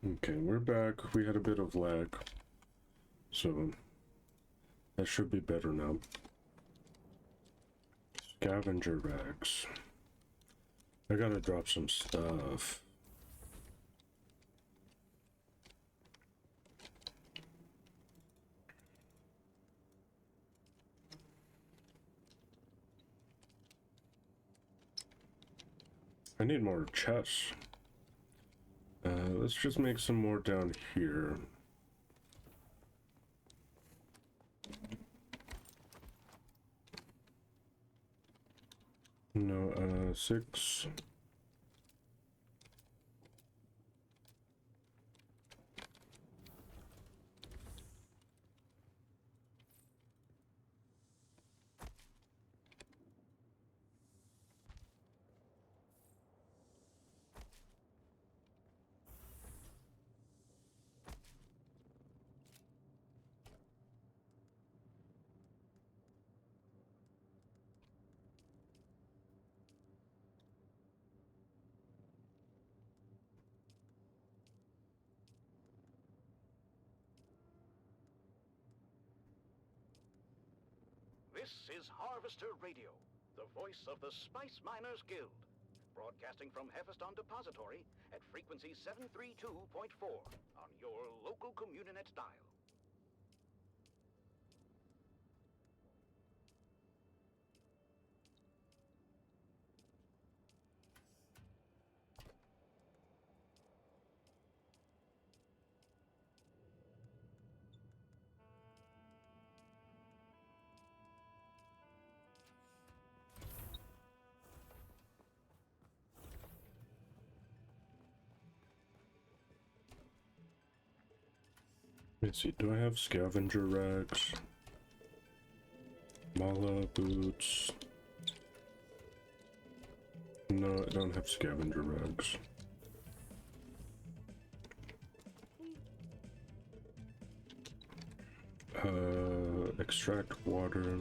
Okay, we're back. We had a bit of lag, so that should be better now. Scavenger rags. I gotta drop some stuff. I need more chests. Let's just make some more down here. No, 6. This is Harvester Radio, the voice of the Spice Miners Guild, broadcasting from Hephaeston Depository at frequency 732.4 on your local Communinet dial. Let's see, do I have scavenger rags? Mala boots. No, I don't have scavenger rags. Extract water.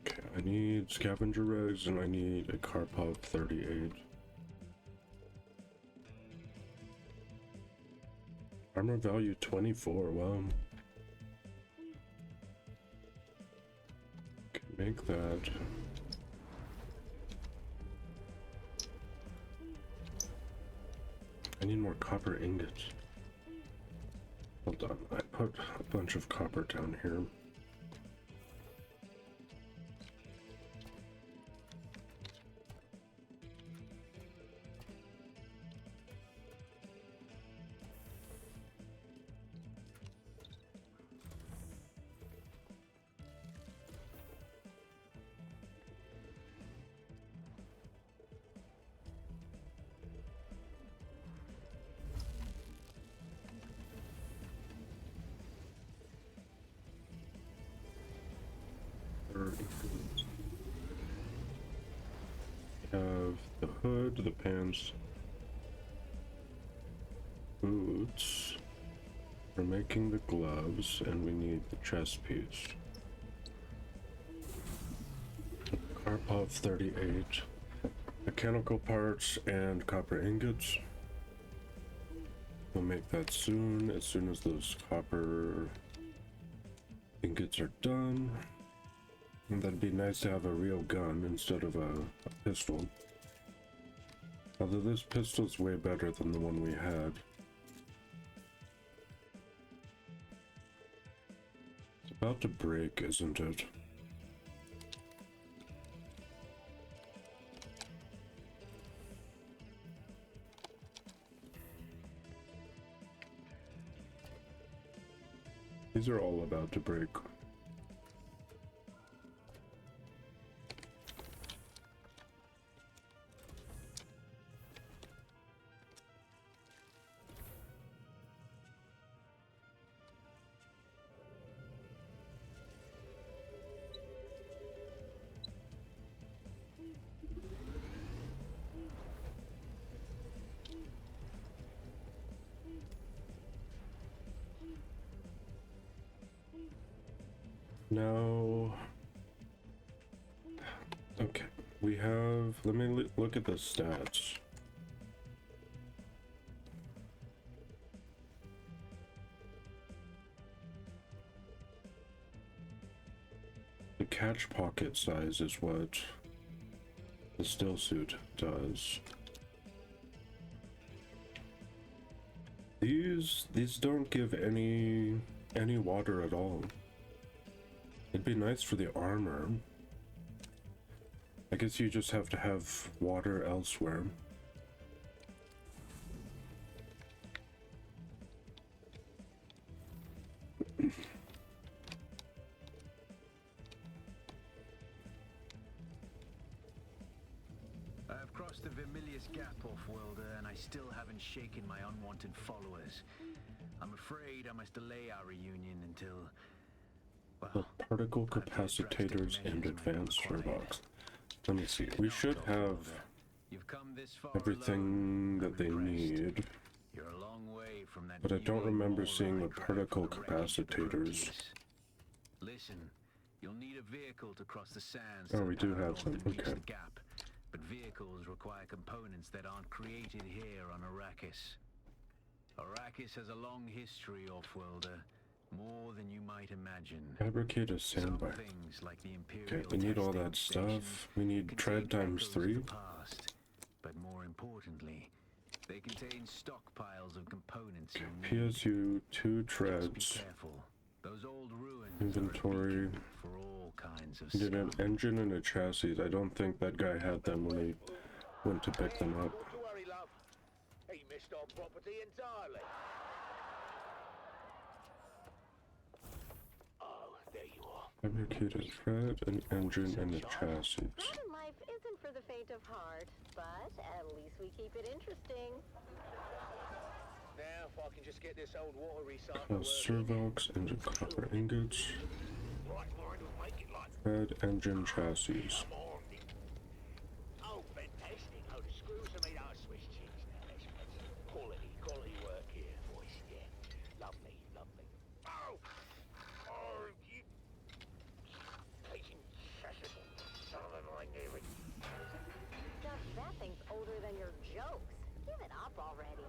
Okay, I need scavenger rags and I need a Karpov 38. Armor value 24, wow. Okay, make that. I need more copper ingots. Hold on, I put a bunch of copper down here. Have the hood, the pants, boots. We're making the gloves, and we need the chest piece. Karpov 38, mechanical parts, and copper ingots. We'll make that soon, as soon as those copper ingots are done. And that'd be nice to have a real gun instead of a pistol. Although this pistol's way better than the one we had. It's about to break, isn't it? These are all about to break. Now, okay, we have, let me look at the stats. The catch pocket size is what the still suit does. These don't give any water at all. It'd be nice for the armor. I guess you just have to have water elsewhere. I've crossed the Vermilius Gap, Off-Worlder, and I still haven't shaken my unwanted followers. I'm afraid I must delay our reunion until... The particle capacitors and advanced Sherlocks. Let me see. We should have everything that they need. You're a long way from that, But I don't remember seeing the particle capacitors. Listen, you'll need a vehicle to cross the sands. Oh, we do have them. Okay. The gap. But vehicles require components that aren't created here on Arrakis. Arrakis has a long history, Off-Worlder. More than you might imagine. Fabricate a sandbar. Like Okay, we need all that stuff. We need tread times 3. But more importantly, they contain stockpiles of components. PSU 2 treads. Those old ruins Inventory. For all kinds of We did an engine and a chassis. I don't think that guy had them when he went to pick them up. Don't worry, love. He missed our property entirely. Fabricate a tread, an engine, and a chassis. Modern life isn't for the faint of heart, but at least we keep it interesting. Now, if I can just get this old water recycler. Servox, engine, copper ingots. Right mind would make it like. Tread, engine, chassis. Oh, fantastic. Oh, the screws are made out of Swiss cheese. That's quality work here, boys. Yeah, lovely. Oh, you taking son of a mind, Stuff, that thing's older than your jokes. Give it up already.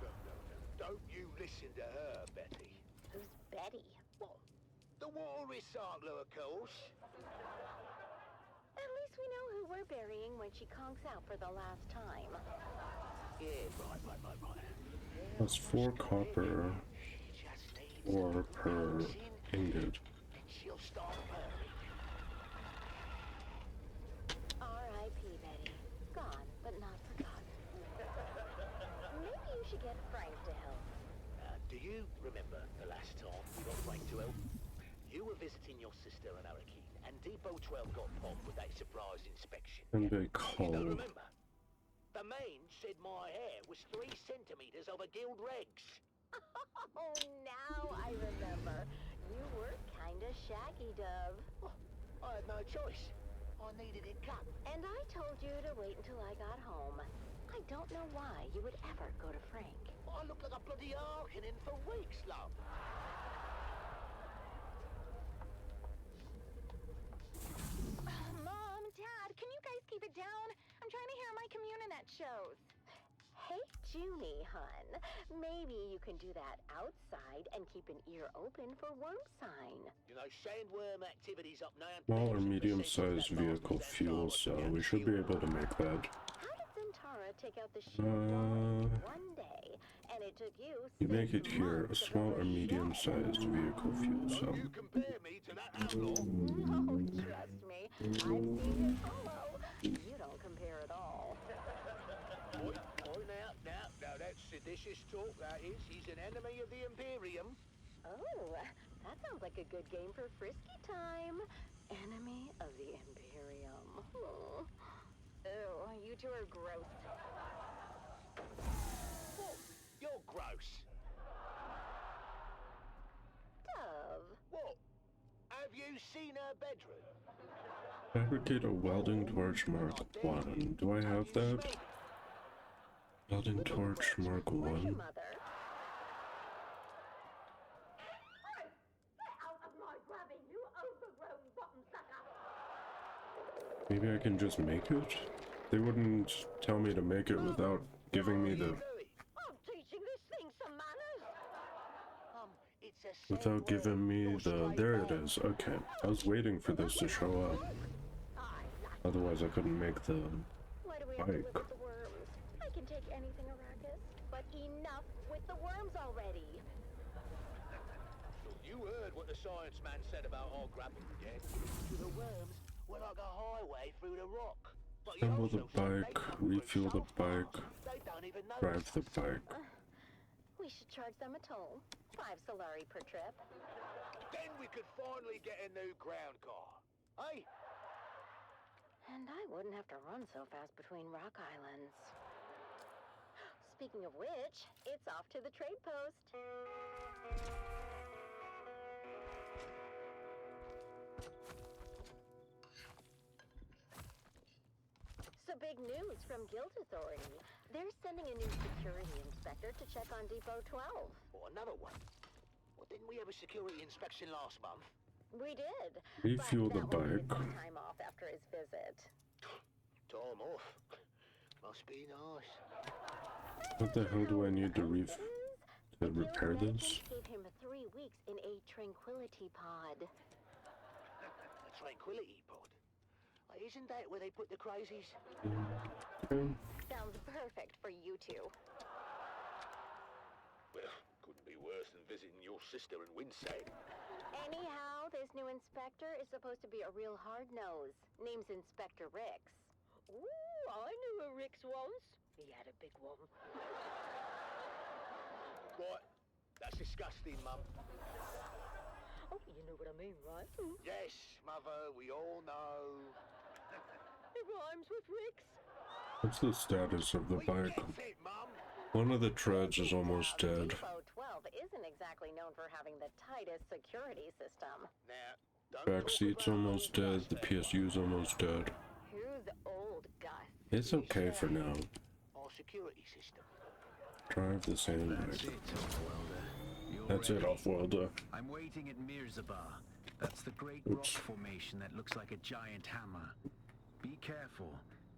No. Don't you listen to her, Betty. Who's Betty? What? The water recycler, of course. At least we know who we're burying when she conks out for the last time. Yeah, right. That's 4 copper, 4 per ingot. She'll start purring. R.I.P. Betty. Gone, but not forgotten. Maybe you should get Frank to help. Do you remember the last time we got Frank to help? You were visiting your sister in Arakeen, and Depot 12 got popped with that surprise inspection. And they You don't call. remember? The man said my hair was 3 centimeters over guild regs. Oh, now I remember. You were kinda shaggy, Dove. Well, I had no choice. I needed it cut. And I told you to wait until I got home. I don't know why you would ever go to Frank. I looked like a bloody Arkanin for weeks, love. Mom, Dad, can you guys keep it down? I'm trying to hear my Communinet shows. Hey, Junie, hun. Maybe you can do that outside and keep an ear open for worm sign. You know, sandworm activity's up now. Small or medium-sized vehicle fuel cell. We should be able to make that. How did Zentara take out the shield in one day, and it took you You make it 6 here, a months to small build or medium-sized vehicle fuel cell. You compare me to that outlaw. No, trust me. I've seen his solo. You don't compare at all. Now that's seditious talk, that is. He's an enemy of the Imperium. Oh, that sounds like a good game for frisky time. Enemy of the Imperium. Oh. Ew, you two are gross. What? You're gross. Dove. What? Have you seen her bedroom? Fabricate a welding torch Mark 1. Do I have that? Welding torch Mark Where's your 1. mother? Get out of my grubby, you overgrown bottom sucker! Maybe I can just make it? They wouldn't tell me to make it without giving me the... I'm teaching this thing some manners. It's a Without giving me the... There it is. Okay. I was waiting for this to show up. Otherwise I couldn't make the Why do we have to live bike. with the worms? I can take anything, Arrakis, but enough with the worms already. You heard what the science man said about our grabbing dead. The worms were like a highway through the rock. But he Assemble the also said they bike, come through refuel the so fast, bike, they don't even drive notice the us. bike. We should charge them a toll. 5 Solari per trip. Then we could finally get a new ground car. Hey? And I wouldn't have to run so fast between rock islands. Speaking of which, it's off to the trade post. So big news from Guild Authority. They're sending a new security inspector to check on Depot 12. Or another one. Well, didn't we have a security inspection last month? We did. Refuel but the that will give bike. him time off after his visit. Time off. Must be nice. What the hell do I need to repair Guild this? management gave him 3 weeks in a tranquility pod. A tranquility pod. Isn't that where they put the crazies? Okay. Sounds perfect for you two. Well, couldn't be worse than visiting your sister in Winside. Anyhow, this new inspector is supposed to be a real hard-nose. Name's Inspector Rix. Ooh, I knew a Rix once. He had a big one. Right. That's disgusting, Mum. Oh, you know what I mean, right? Yes, Mother, we all know. It rhymes with Rix. What's the status of the We bike? get it, Mum. One of the treads is almost dead. Depot 12 isn't exactly known for having the tightest security system. Now, don't Back talk seat's about almost old dead. Gus The there. PSU's almost dead. Who's old Gus? It's okay for now. Our security system. Drive the sand That's bike. it, Off-Welder. You're That's it, ready. Off-Welder. I'm waiting at Mirzabar. That's the great Oops. rock formation that looks like a giant hammer. Be careful.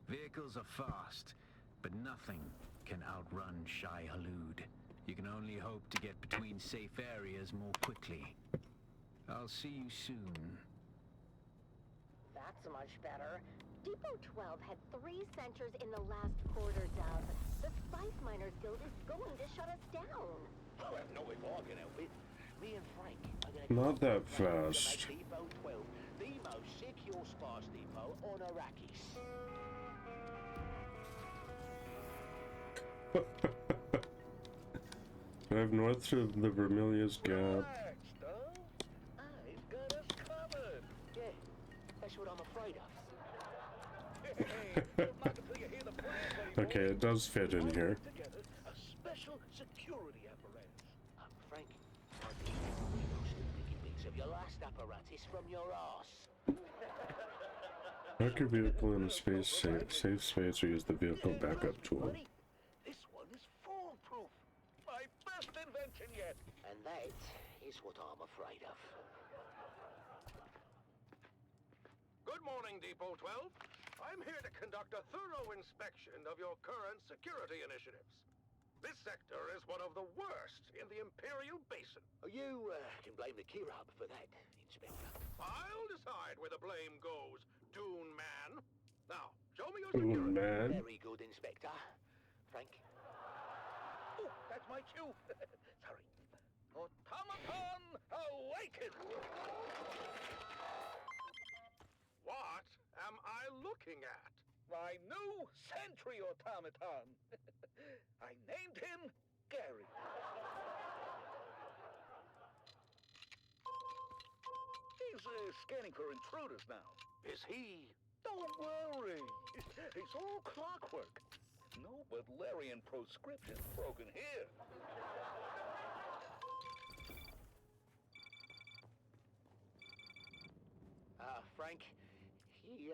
Vehicles are fast, but nothing can outrun Shai Halud. You can only hope to get between safe areas more quickly. I'll see you soon. That's much better. Depot 12 had 3 sensors in the last quarter, Dove. The Spice Miners Guild is going to shut us down. Oh, not if I can help it. Me and Frank are gonna Not that to make fast. Depot 12 the most secure spice depot on Arrakis. Drive north to the Vermilius Gap. Relax, Dove. I've got us covered. Yeah, that's what I'm afraid of. Hey, not until you hear the plans, buddy Okay, boy. it does fit in here. Together a special security apparatus. Frank, I think you're still making bits of your last apparatus from your ass. Park your vehicle in a safe space or use the vehicle backup tool. Buddy, this one is foolproof. My best invention yet. And that is what I'm afraid of. Good morning, Depot 12. I'm here to conduct a thorough inspection of your current security initiatives. This sector is one of the worst in the Imperial Basin. You can blame the Kirab for that, Inspector. I'll decide where the blame goes, Dune Man. Now, show me your Ooh, security. man. Very good, Inspector. Frank? Oh, that's my cue. Sorry. Automaton awaken! What am I looking at? My new sentry automaton. I named him Gary. He's scanning for intruders now. Is he? Don't worry. It's all clockwork. No Butlerian proscription broken here. Frank, he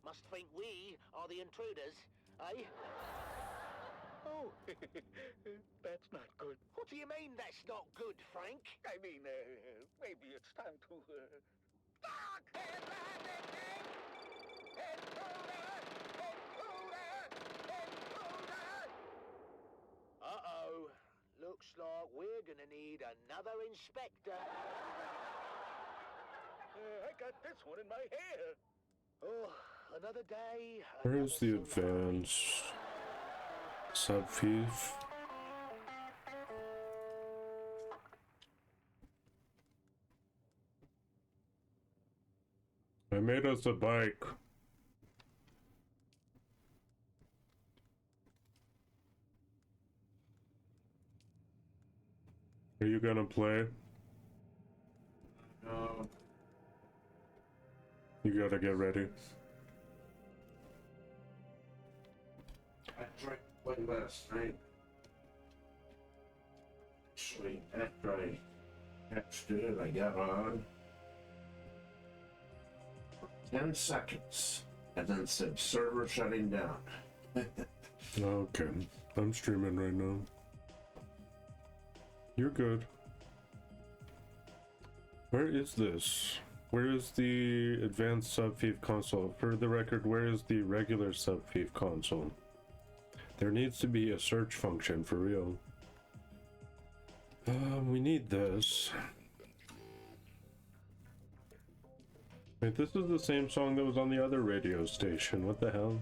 must think we are the intruders, eh? Oh, that's not good. What do you mean that's not good, Frank? I mean, maybe it's time to, Uh-oh. Looks like we're gonna gonna need another inspector. I got this one in my hair. Oh, another day. Where Another is the salon. advanced sub-thief? I made us a bike. Are you gonna play? No. You gotta get ready. I tried to play last night. Actually, after I patched it, I got on for 10 seconds and then said server shutting down. Okay, I'm streaming right now. You're good. Where is this? Where is the advanced sub-thief console? For the record, where is the regular sub-thief console? There needs to be a search function for real. We need this. Wait, this is the same song that was on the other radio station. What the hell?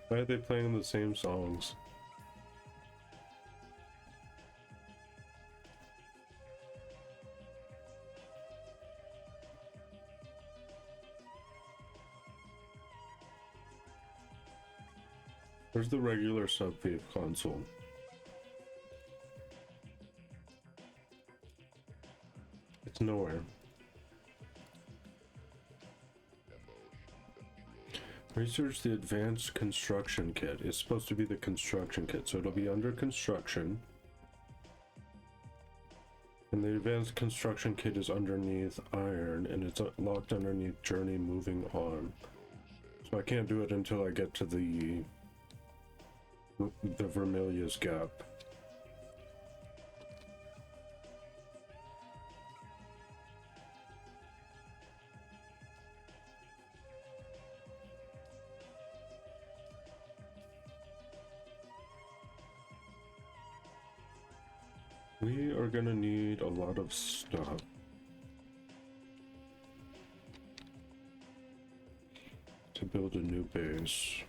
Why are they playing the same songs? Where's the regular sub-thief console? It's nowhere. Research the advanced construction kit. It's supposed to be the construction kit, so it'll be under construction. And the advanced construction kit is underneath iron, and it's locked underneath journey moving on. So I can't do it until I get to the Vermilius Gap. We are gonna need a lot of stuff to build a new base.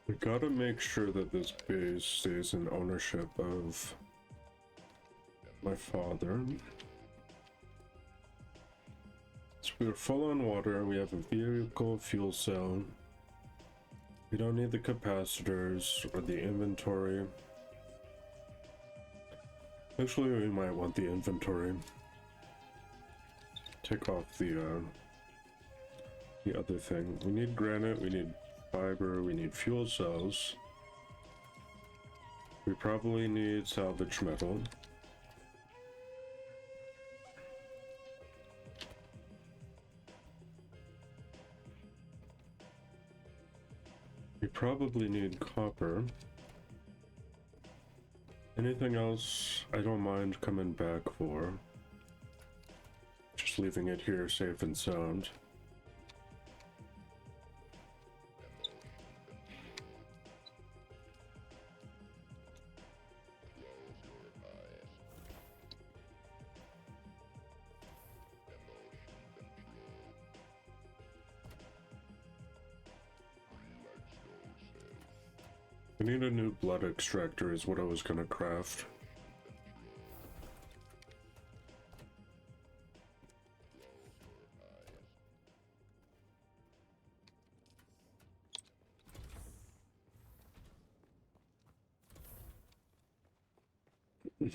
We gotta make sure that this base stays in ownership of my father. So we're full on water, we have a vehicle fuel cell. We don't need the capacitors or the inventory. Actually, we might want the inventory. Take off the other thing. We need granite, we need fiber, we need fuel cells. We probably need salvage metal. We probably need copper. Anything else I don't mind coming back for. Just leaving it here safe and sound. I need a new blood extractor is what I was gonna craft. This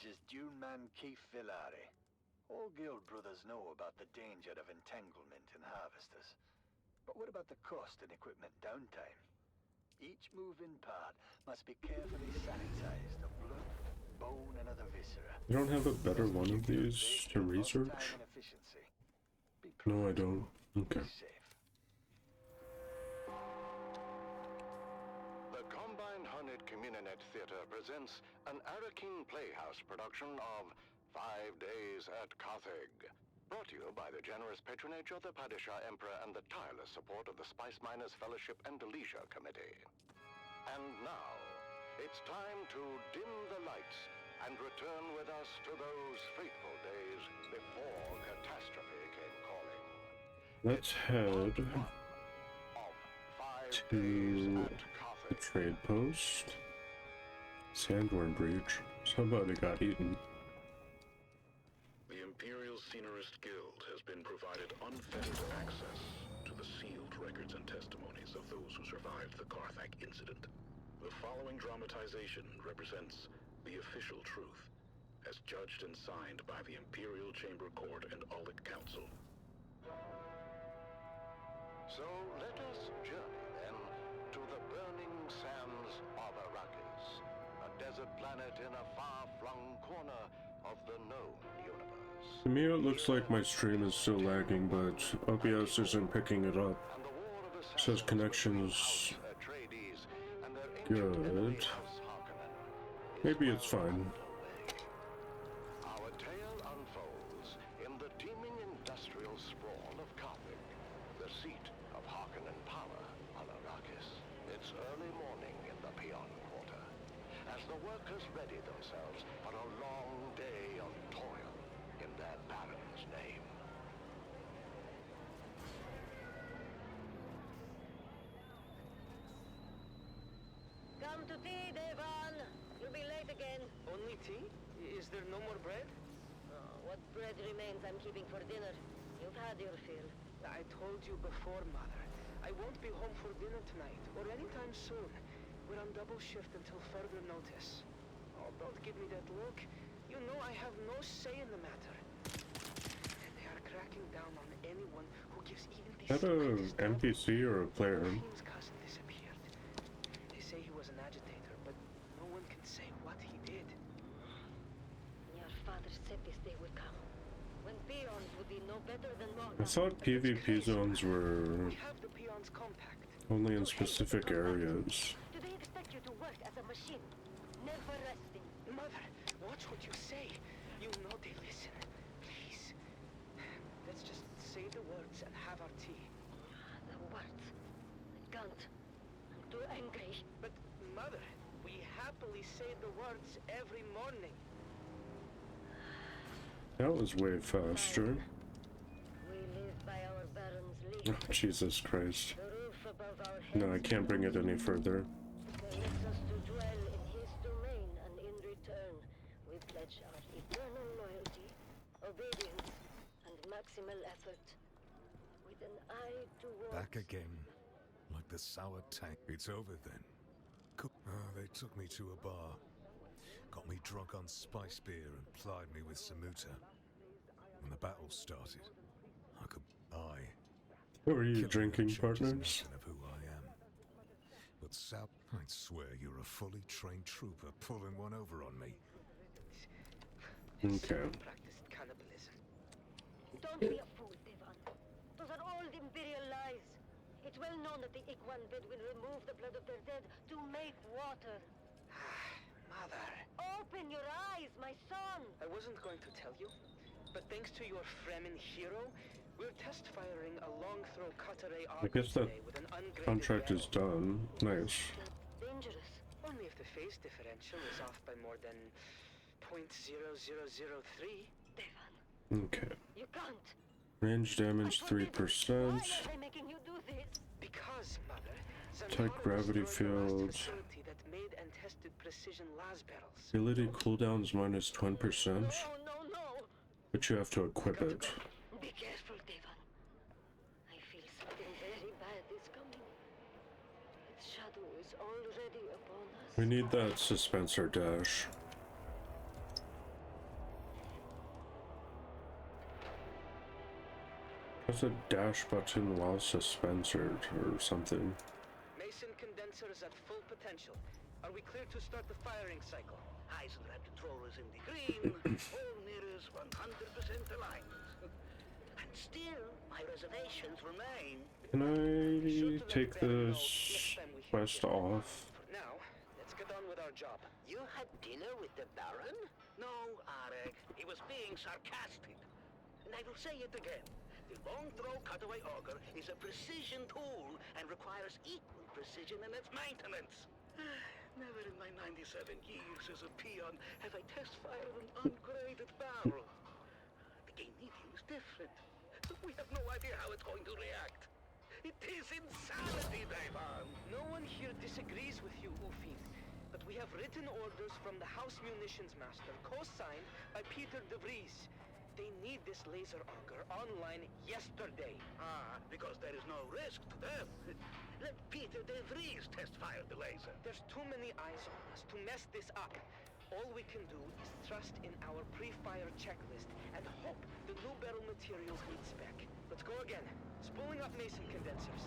is Dune Man Keith Villari. All guild brothers know about the danger of entanglement in harvesters. But what about the cost and equipment downtime? Each moving part must be carefully sanitized of blood, bone and other viscera. You don't have a better one of these to research? No, I don't. Okay. The Combined Hunted Communinet Theater presents an Arakin Playhouse production of 5 Days at Carthage. Brought to you by the generous patronage of the Padishah Emperor and the tireless support of the Spice Miners Fellowship and Leisure Committee. And now, it's time to dim the lights and return with us to those fateful days before catastrophe came calling. Let's head Part 1 of 5 Days to at the Carthage. trade post. Sandworm breach. Somebody got eaten. The Imperial Scenarist Guild has been provided unfettered access to the sealed records and testimonies of those who survived the Carthage incident. The following dramatization represents the official truth, as judged and signed by the Imperial Chamber Court and Audit Council. So let us journey then to the burning sands of Arrakis, a desert planet in a far-flung corner of the known universe. To me, it looks like my stream is still lagging, but OBS isn't picking it up. And the war of It says assassins connection's between House Atreides and their ancient enemy, good. House Harkonnen, is Maybe it's well fine. underway. Our tale unfolds in the teeming industrial sprawl of Carthage, the seat of Harkonnen power on Arrakis. It's early morning in the Peon Quarter, as the workers ready themselves for a long day of toil in their Baron's name. Come to tea, Devon. You'll be late again. Only tea? Is there no more bread? What bread remains I'm keeping for dinner. You've had your fill. I told you before, Mother. I won't be home for dinner tonight, or anytime soon. We're on double shift until further notice. Oh, don't give me that look. You know I have no say in the matter. And they are cracking down on anyone who gives even the Is that slightest a NPC or a player? Rahim's cousin disappeared. They say he was an agitator, but no one can say what he did. Your father said this day would come. When peons would be no better than I mortals. thought PvP zones were We have the peons compact. only in specific areas. Do they expect you to work as a machine? Never resting. Mother, watch what you say. You know they listen. Please. Let's just say the words and have our tea. The words. I can't. I'm too angry. But, Mother, we happily say the words every morning. That was way faster. We live by our Baron's Oh, lead. Jesus Christ. The roof above our heads. No, I can't bring it any further. Permits us to dwell in his domain, and in return, we pledge our eternal loyalty, obedience, and maximal effort, with an eye towards... Back again, like the sour tank. It's over then. They took me to a bar, got me drunk on spice beer and plied me with samuta. When the battle started, Who are you killing drinking, them changes partners? nothing of who I am. But Sal, I'd swear you're a fully trained trooper pulling one over on me. Okay. Practiced cannibalism. Don't be a fool, Devon. Those are old Imperial lies. It's well known that the Ikwan Bedouin remove the blood of their dead to make water. Mother, Open your eyes, my son! I wasn't going to tell you, but thanks to your Fremen hero, we're test firing a long-throw cutter-ray I guess that today with an ungraded contract is barrel. done. Nice. Dangerous. Only if the phase differential is off by more than 0.0003. Devon, Okay. you can't. Range damage 3%. Why are they making you do this? Because, Mother, Tight Zantara gravity destroyed the last field. facility that made and tested precision las barrels. Ability cooldowns minus 10%. No. But you have to equip it. Be careful, Devon. I feel something very bad is coming. Its shadow is already upon us. We need that suspensor dash. Press a dash button while suspensored or something. Mason condensed condensers at full potential. Are we clear to start the firing cycle? Heisenberg controllers in the green, all mirrors 100% alignment. And still, my reservations remain. Can I Be sure to let take Baron know this next time we hit quest him. off? For now, let's get on with our job. You had dinner with the Baron? No, Arek. He was being sarcastic. And I will say it again. The long throw cutaway auger is a precision tool and requires equal precision in its maintenance. Never in my 97 years as a peon have I test-fired an ungraded barrel. The game medium is different. We have no idea how it's going to react. It is insanity, Devon. No one here disagrees with you, Ufin. But we have written orders from the House Munitions Master, co-signed by Peter de Vries. They need this laser auger online yesterday. Because there is no risk to them. Let Peter de Vries test-fire the laser. There's too many eyes on us to mess this up. All we can do is trust in our pre-fire checklist and hope the new barrel materials meet spec. Let's go again. Spooling up Mason condensers.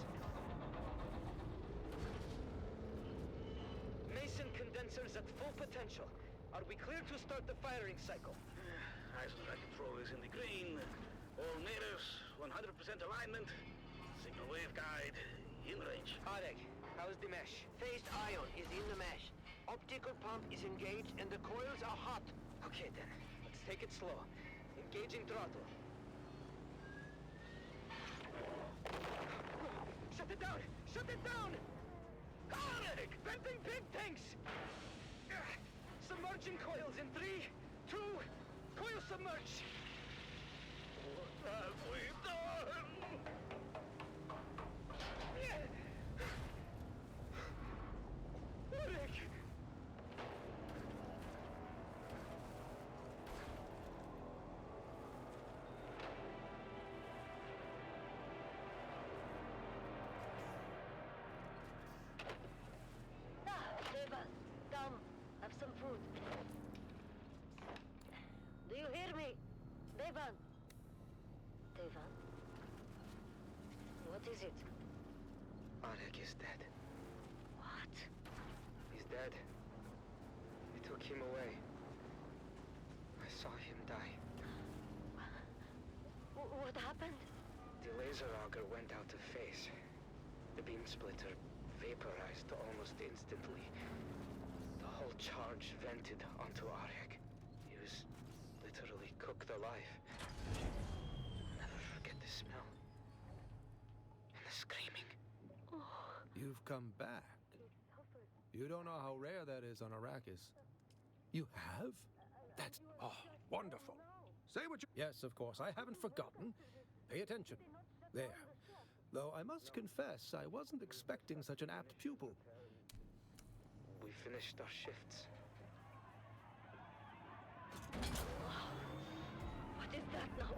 Mason condensers at full potential. Are we clear to start the firing cycle? Heisenberg controllers in the green. All mirrors, 100% alignment. Signal waveguide, in range. Arek, how's the mesh? Phased ion is in the mesh. Optical pump is engaged and the coils are hot. Okay then, let's take it slow. Engaging throttle. Shut it down! Shut it down! Arek! Venting pig tanks! Submerging coils in 3, 2, coil submerge! What have we done? Arek! Devan, come, have some food. Do you hear me? Devan? Devan? What is it? Arek is dead. What? He's dead. We took him away. I saw him die. What happened? The laser auger went out of phase. The beam splitter vaporized almost instantly. The whole charge vented onto Arek. He was literally cooked alive. I'll never forget the smell. And the screaming. You've come back. You don't know how rare that is on Arrakis. You have? That's wonderful. Say what you... Yes, of course, I haven't forgotten. Pay attention. There. Though I must confess, I wasn't expecting such an apt pupil. We finished our shifts. What is that now?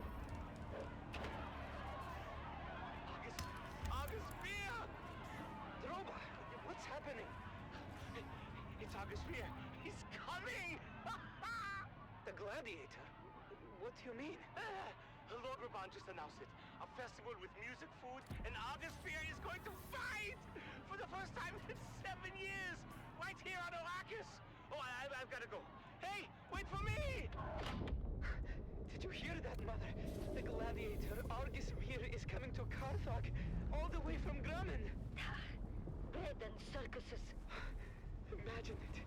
August Spear! Droba, what's happening? It's August Spear. He's coming! The Gladiator? What do you mean? Lord Raban just announced it. A festival with music, food, and August Spear is going to fight! For the first time in 7 years! Right here on Arrakis! Oh, I've got to go. Hey, wait for me! Did you hear that, Mother? The Gladiator, Argus Spear, is coming to Carthage, all the way from Grumman. Bread and circuses. Imagine it.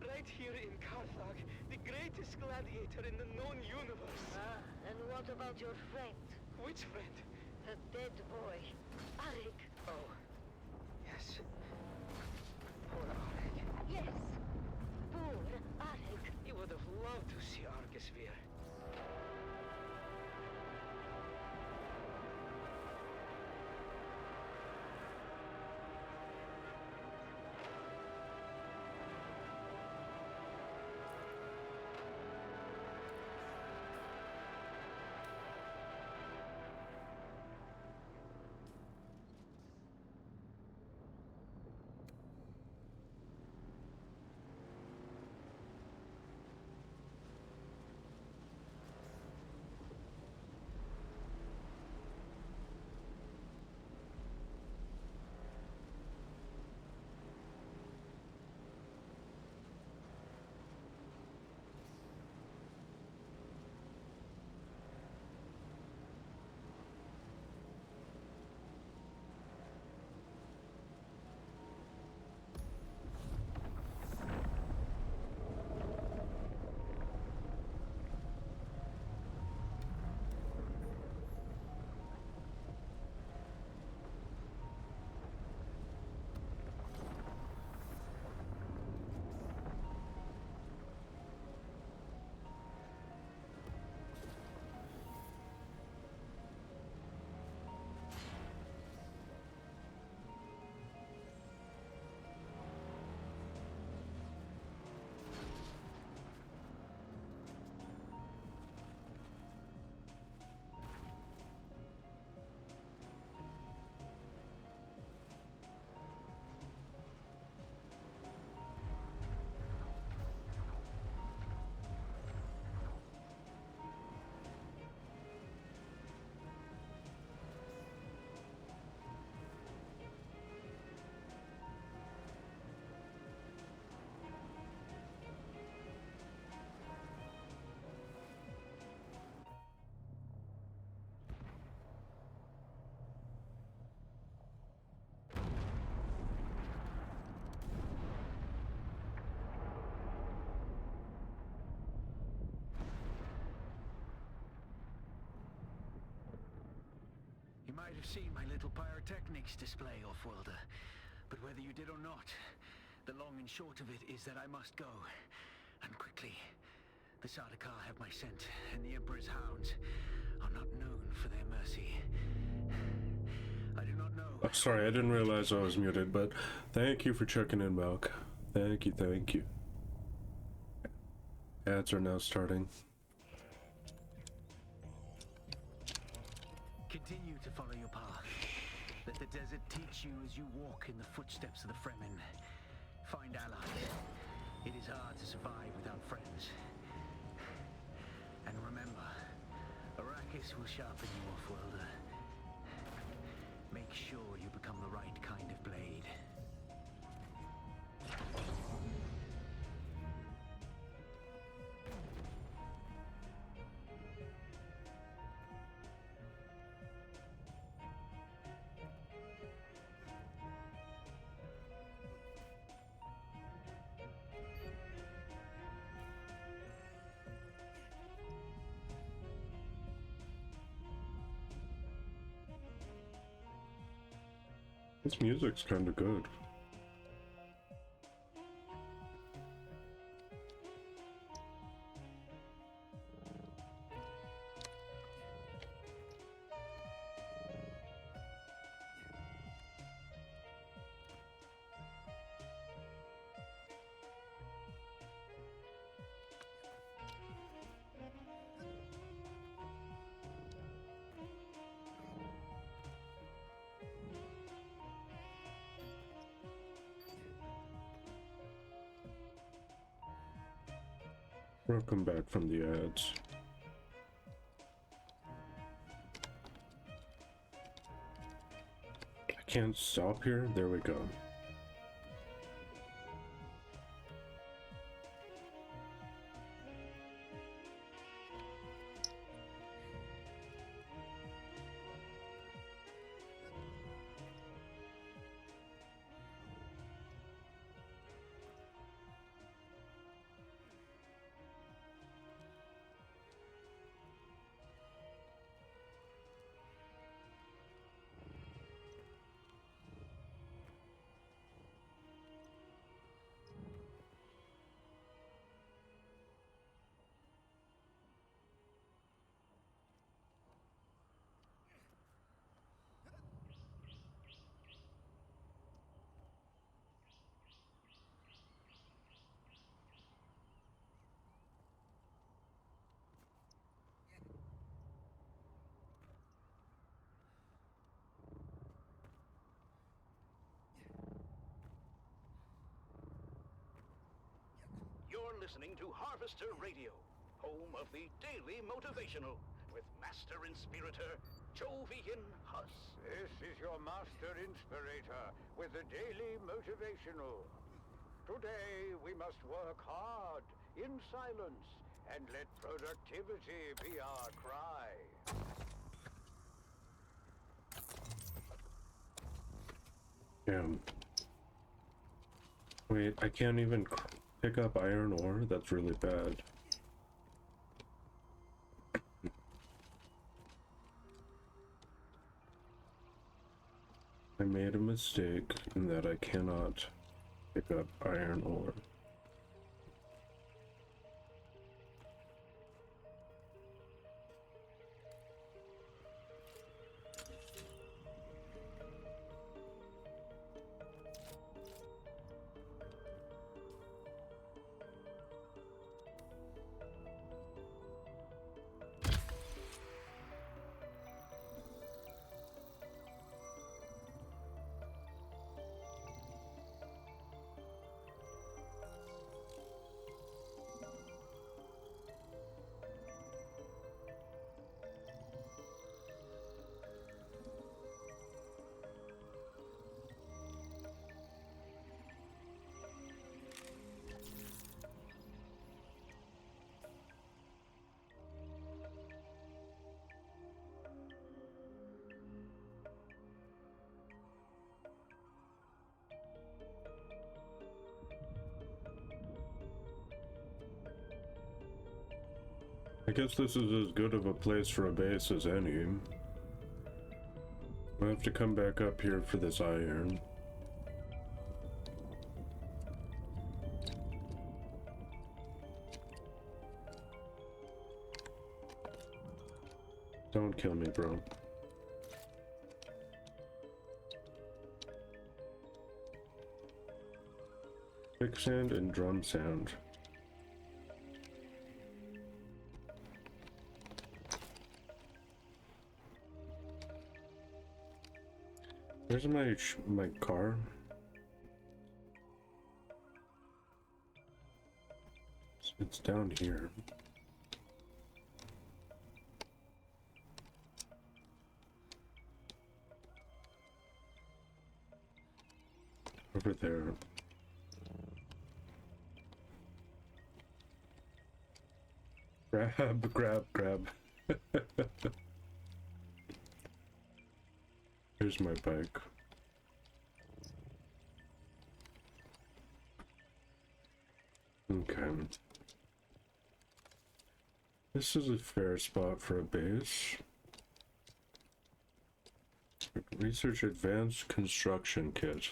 Right here in Carthage, the greatest gladiator in the known universe. And what about your friend? Which friend? The dead boy. Arik. Oh, yes. Poor Arik. Yes. Poor Arik. He would have loved to see Argus Spear. might have seen my little pyrotechnics display, Off-Worlder. But whether you did or not, the long and short of it is that I must go. And quickly. The Sardaukar have my scent, and the Emperor's hounds are not known for their mercy. I do not know. Oh, sorry, I didn't realize I was muted, but thank you for checking in, Malk. Thank you, thank you. Ads are now starting. Continue to follow your path. Let the desert teach you as you walk in the footsteps of the Fremen. Find allies. It is hard to survive without friends. And remember, Arrakis will sharpen you, Off-Worlder. Make sure you become the right kind of blade. This music's kind of good. Welcome back from the ads. I can't stop here? There we go. You're listening to Harvester Radio, home of the Daily Motivational, with Master Inspirator Jovian Huss. This is your Master Inspirator with the Daily Motivational. Today we must work hard, in silence, and let productivity be our cry. Damn. Wait, I can't even pick up iron ore? That's really bad. I made a mistake in that I cannot pick up iron ore. I guess this is as good of a place for a base as any. I have to come back up here for this iron. Don't kill me, bro. Quicksand and drum sound. Where's my car? It's down here. Over there. Grab. Here's my bike. Okay. This is a fair spot for a base. Research advanced construction kit.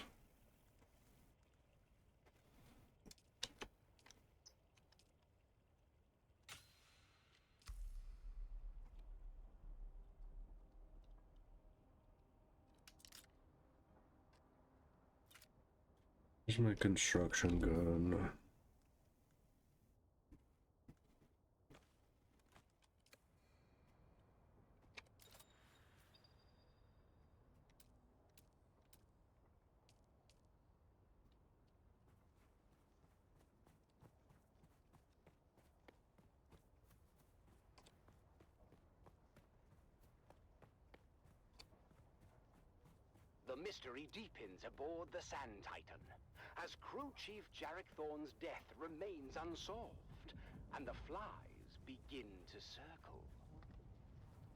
Here's my construction gun. The mystery deepens aboard the Sand Titan, as Crew Chief Jarek Thorne's death remains unsolved, and the flies begin to circle.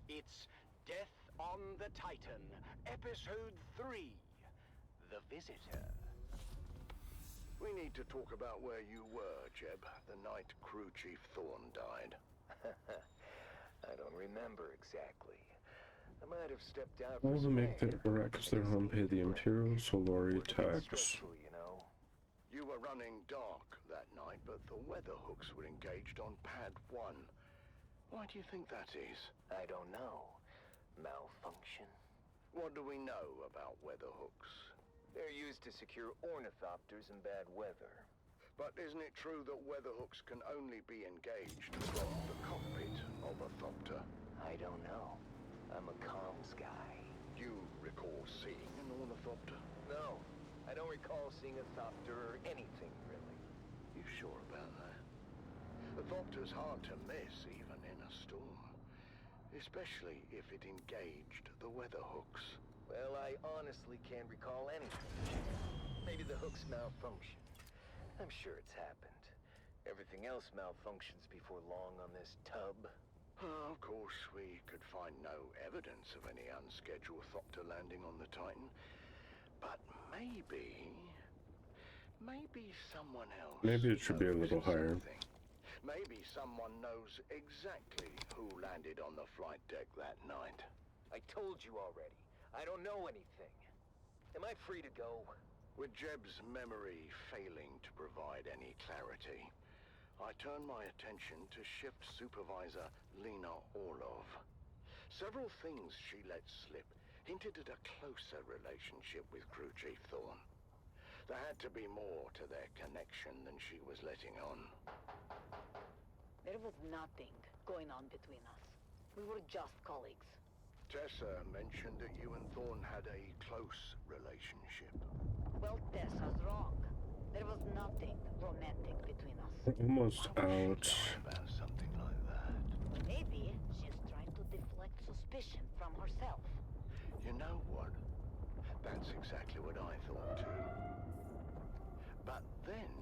It's Death on the Titan, Episode 3, The Visitor. We need to talk about where you were, Jeb, the night Crew Chief Thorne died. I don't remember exactly. I might have stepped out All for to some make the air. Arrakis their home pay the Imperial Solari tax. Stressful, you know. You were running dark that night, but the weather hooks were engaged on Pad 1. Why do you think that is? I don't know. Malfunction? What do we know about weather hooks? They're used to secure ornithopters in bad weather. But isn't it true that weather hooks can only be engaged from the cockpit of a thopter? I don't know. I'm a comms guy. Do you recall seeing an ornithopter? No, I don't recall seeing a thopter or anything, really. You sure about that? A thopter's hard to miss, even in a storm. Especially if it engaged the weather hooks. Well, I honestly can't recall anything. Maybe the hooks malfunction. I'm sure it's happened. Everything else malfunctions before long on this tub. Of course, we could find no evidence of any unscheduled thopter landing on the Titan. But maybe someone else. Maybe it should be a little higher. Maybe someone knows exactly who landed on the flight deck that night. I told you already. I don't know anything. Am I free to go? With Jeb's memory failing to provide any clarity, I turn my attention to Shift Supervisor Lena Orlov. Several things she let slip hinted at a closer relationship with Crew Chief Thorne. There had to be more to their connection than she was letting on. There was nothing going on between us. We were just colleagues. Tessa mentioned that you and Thorne had a close relationship. Well, Tessa's wrong. There was nothing romantic between us. We're almost out. About something like that. Maybe she's trying to deflect suspicion from herself. You know what? That's exactly what I thought too. But then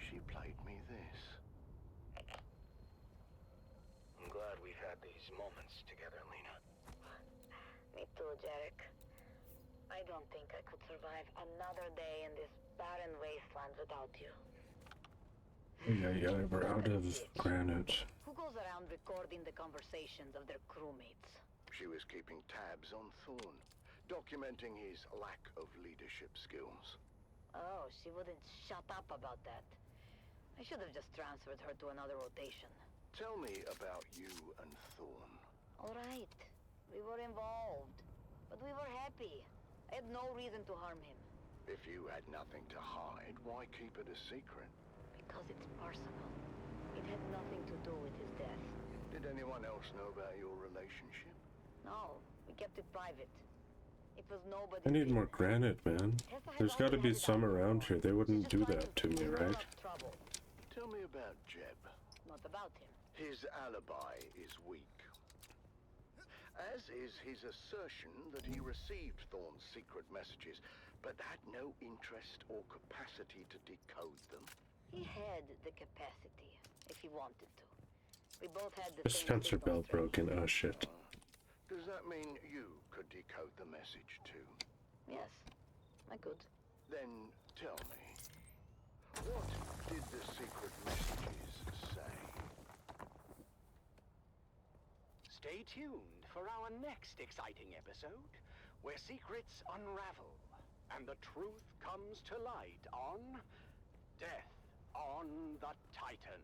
she played me this. I'm glad we've had these moments together, Lena. Me too, Jarek. I don't think I could survive another day in this barren wasteland without you. Yeah, we're out of granite. Who goes around recording the conversations of their crewmates? She was keeping tabs on Thorne, documenting his lack of leadership skills. Oh, she wouldn't shut up about that. I should have just transferred her to another rotation. Tell me about you and Thorn. All right. We were involved. But we were happy. I had no reason to harm him. If you had nothing to hide, why keep it a secret? Because it's personal. It had nothing to do with his death. Did anyone else know about your relationship? No, we kept it private. It was nobody. I need more granite, man. There's got to be some around here. They wouldn't do that to me, right? Tell me about Jeb. Not about him. His alibi is weak. As is his assertion that he received Thorn's secret messages, but had no interest or capacity to decode them. He had the capacity, if he wanted to. We both had the Dispenser bell broken. Oh shit. Does that mean you could decode the message too? Yes, I could. Then tell me, what did the secret messages say? Stay tuned for our next exciting episode, where secrets unravel and the truth comes to light on Death on the Titan.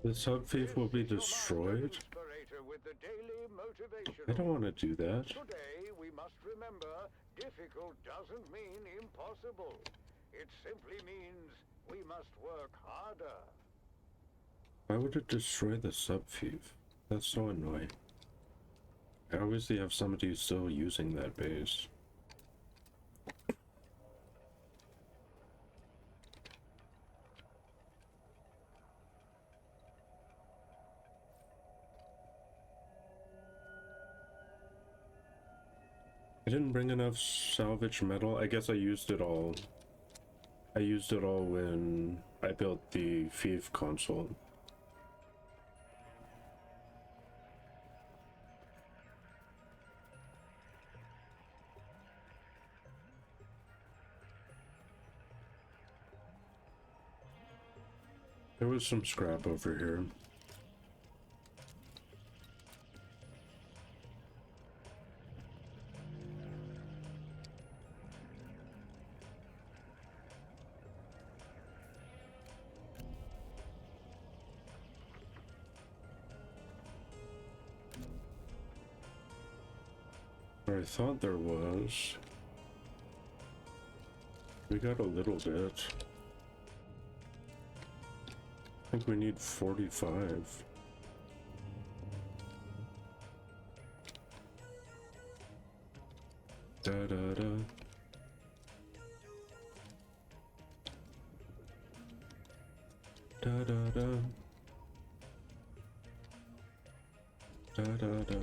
The sub-thief will be destroyed? I don't want to do that. Today we must remember, difficult doesn't mean impossible. It simply means we must work harder. Why would it destroy the sub-thief? That's so annoying. I obviously have somebody who's still using that base. I didn't bring enough salvage metal. I guess I used it all. I used it all when I built the thief console. There was some scrap over here. I thought there was. We got a little bit. I think we need 45. Da da da. Da da da. Da da da.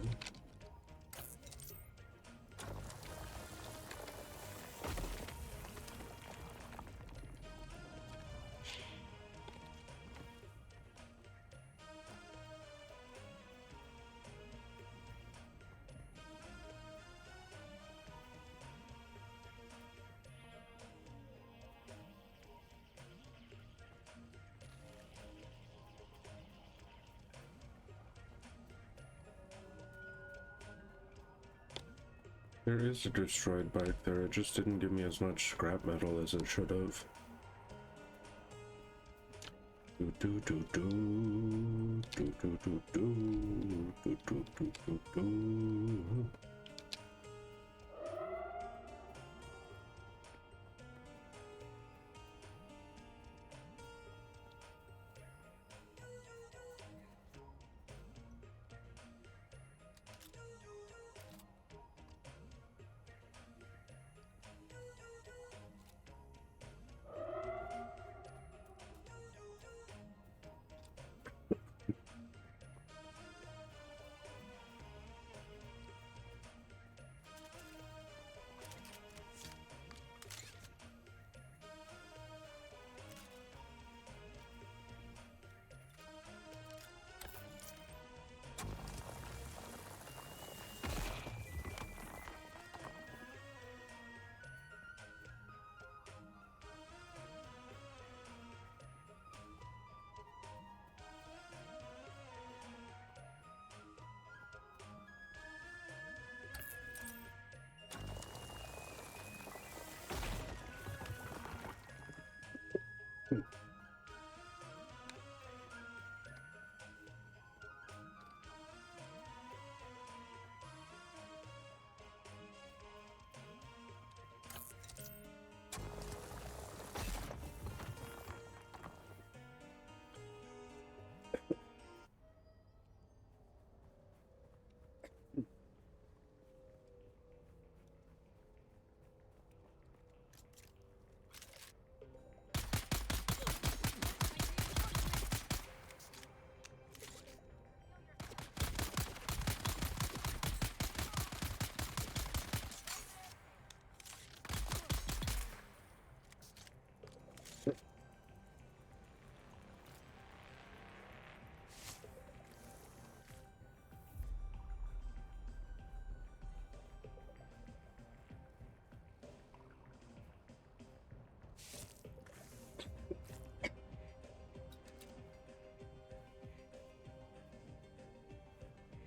There is a destroyed bike there, it just didn't give me as much scrap metal as it should have. Do do do do do do do do do do do do do.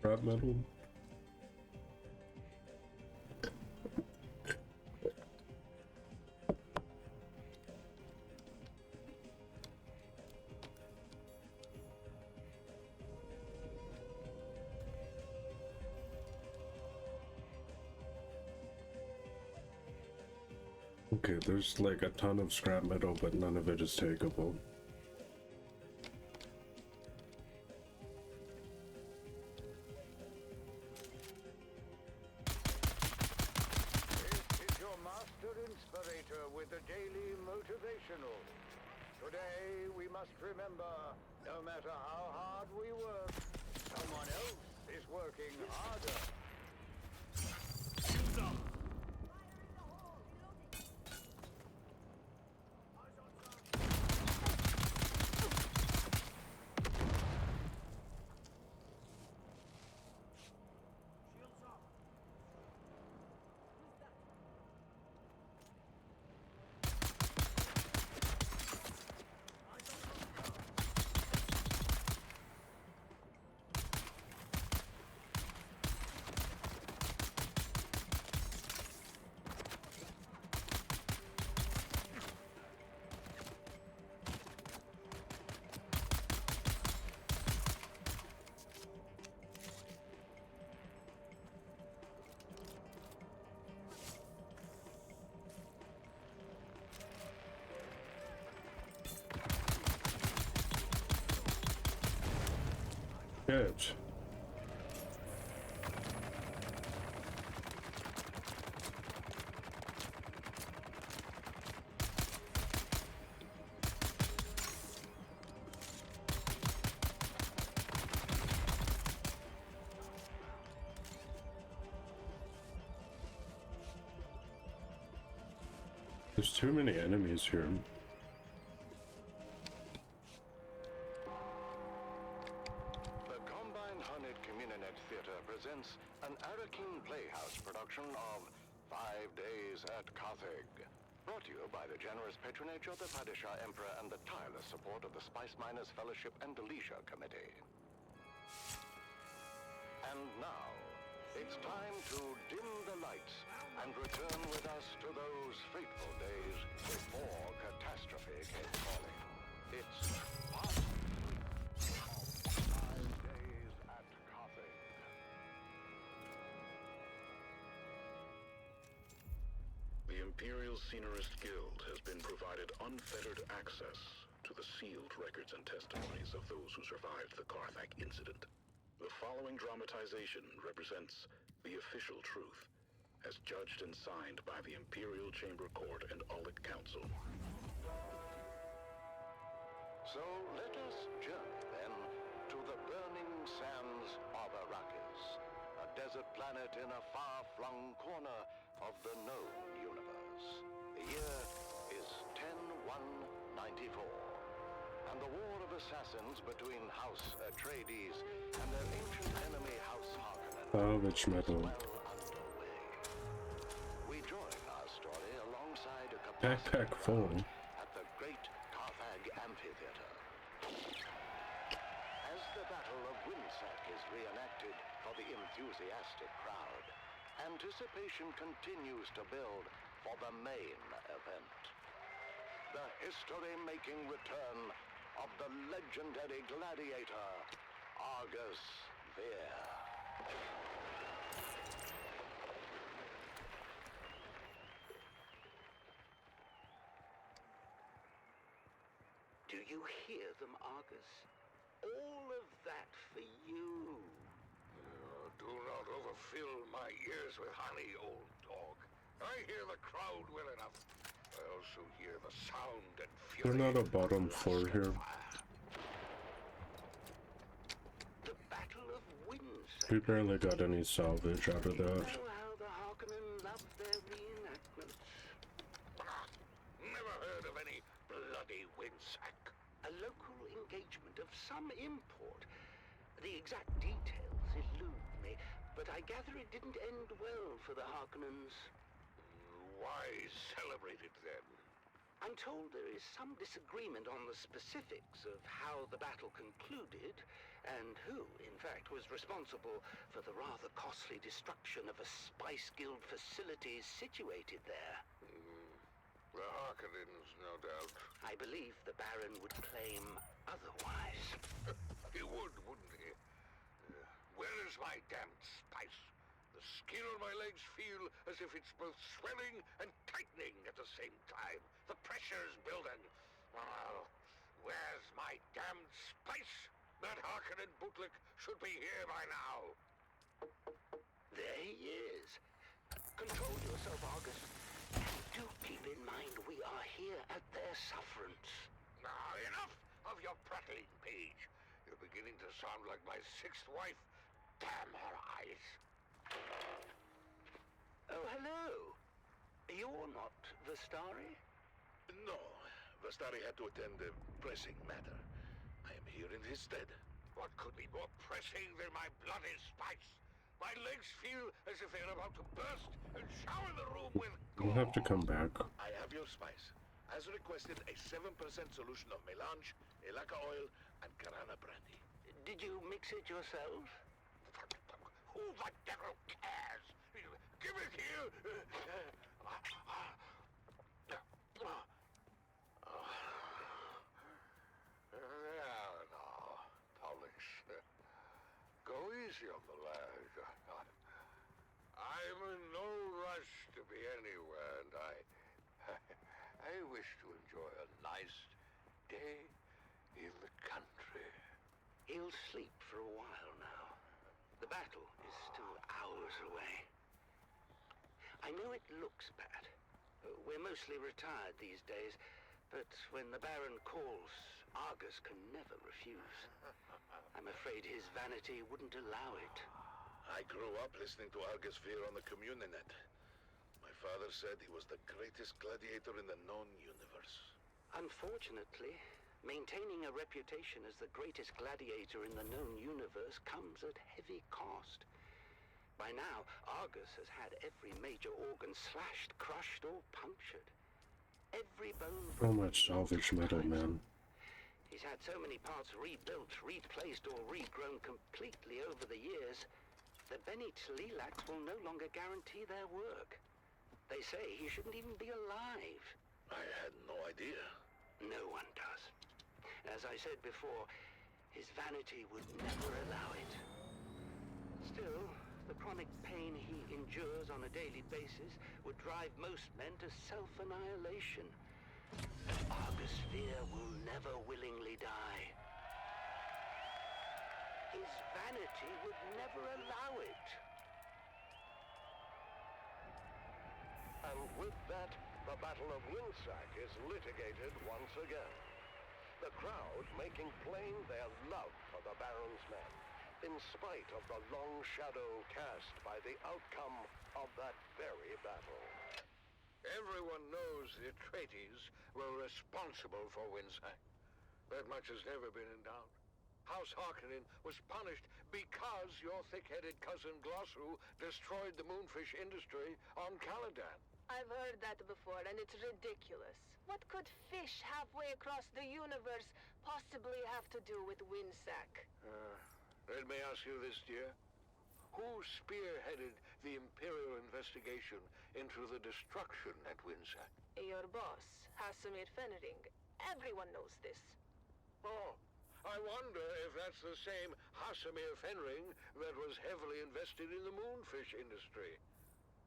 Scrap metal. Okay, there's like a ton of scrap metal, but none of it is takeable. This is your master inspirator with the daily motivational. Today we must remember, no matter how hard we work, someone else is working harder. Shit. There's too many enemies here. Presents an Arakin Playhouse production of 5 Days at Carthage. Brought to you by the generous patronage of the Padishah Emperor and the tireless support of the Spice Miners Fellowship and the Leisure Committee. And now, It's time to dim the lights and return with us to those fateful days before catastrophe came calling. It's part 3 of 5 Days at Carthage. The Imperial Scenarist Guild has been provided unfettered access to the sealed records and testimonies of those who survived the Carthage incident. The following dramatization represents the official truth, as judged and signed by the Imperial Chamber Court and Aulic Council. So let us journey then to the burning sands of Arrakis, a desert planet in a far-flung corner of the known universe. The year is 10-1-94, and the war of assassins between House Atreides and their ancient enemy House Harkonnen Salvage metal. We join our story alongside a Backpack full. at the Great Carthage Amphitheater. As the Battle of Windsec is reenacted for the enthusiastic crowd, anticipation continues to build for the main event. The history-making return of the legendary gladiator, Argus Veer. Do you hear them, Argus? All of that for you. Do not overfill my ears with honey, old dog. I hear the crowd well enough. I also hear the sound and fury. They're not a bottom floor here. The Battle of Windsec. We barely got any salvage out of that. You know how the Harkonnen love their reenactments. Never heard of any bloody Windsec. A local engagement of some import. The exact details elude me, but I gather it didn't end well for the Harkonnens. Why celebrate it then? I'm told there is some disagreement on the specifics of how the battle concluded, and who, in fact, was responsible for the rather costly destruction of a Spice Guild facility situated there. The Harkonnens, no doubt. I believe the Baron would claim otherwise. He would, wouldn't he? Where is my damned spice? The skin on my legs feel as if it's both swelling and tightening at the same time. The pressure's building. Oh, where's my damned spice? That Harkonnen bootlick should be here by now. There he is. Control yourself, Argus. And do keep in mind we are here at their sufferance. Now, enough of your prattling, Page. You're beginning to sound like my sixth wife. Damn her eyes. Oh, hello. You're not Vestari? No, Vestari had to attend a pressing matter. I am here in his stead. What could be more pressing than my bloody spice? My legs feel as if they're about to burst and shower the room with We'll have to come back. I have your spice. As requested, a 7% solution of melange, elaka oil, and Karana brandy. Did you mix it yourself? Who the devil cares? Give it here! There now, polish. Go easy on the lad. I'm in no rush to be anywhere, and I wish to enjoy a nice day in the country. He'll sleep for a while now. The battle is still hours away. I know it looks bad. We're mostly retired these days, but when the Baron calls, Argus can never refuse. I'm afraid his vanity wouldn't allow it. I grew up listening to Argus Veer on the Communinet. My father said he was the greatest gladiator in the known universe. Unfortunately, maintaining a reputation as the greatest gladiator in the known universe comes at heavy cost. By now, Argus has had every major organ slashed, crushed, or punctured. Every bone... So much salvage metal, man. He's had so many parts rebuilt, replaced, or regrown completely over the years. The Bene Tlilax will no longer guarantee their work. They say he shouldn't even be alive. I had no idea. No one does. As I said before, his vanity would never allow it. Still, the chronic pain he endures on a daily basis would drive most men to self-annihilation. Argosphere will never willingly die. His vanity would never allow it. And with that, the Battle of Winsack is litigated once again. The crowd making plain their love for the Baron's men, in spite of the long shadow cast by the outcome of that very battle. Everyone knows the Atreides were responsible for Winsack. That much has never been in doubt. House Harkonnen was punished because your thick-headed cousin Glossu destroyed the moonfish industry on Caladan. I've heard that before, and it's ridiculous. What could fish halfway across the universe possibly have to do with Winsack? Let me ask you this, dear. Who spearheaded the Imperial investigation into the destruction at Winsack? Your boss, Hasamir Fenring. Everyone knows this. Oh, I wonder if that's the same Hasamir Fenring that was heavily invested in the moonfish industry.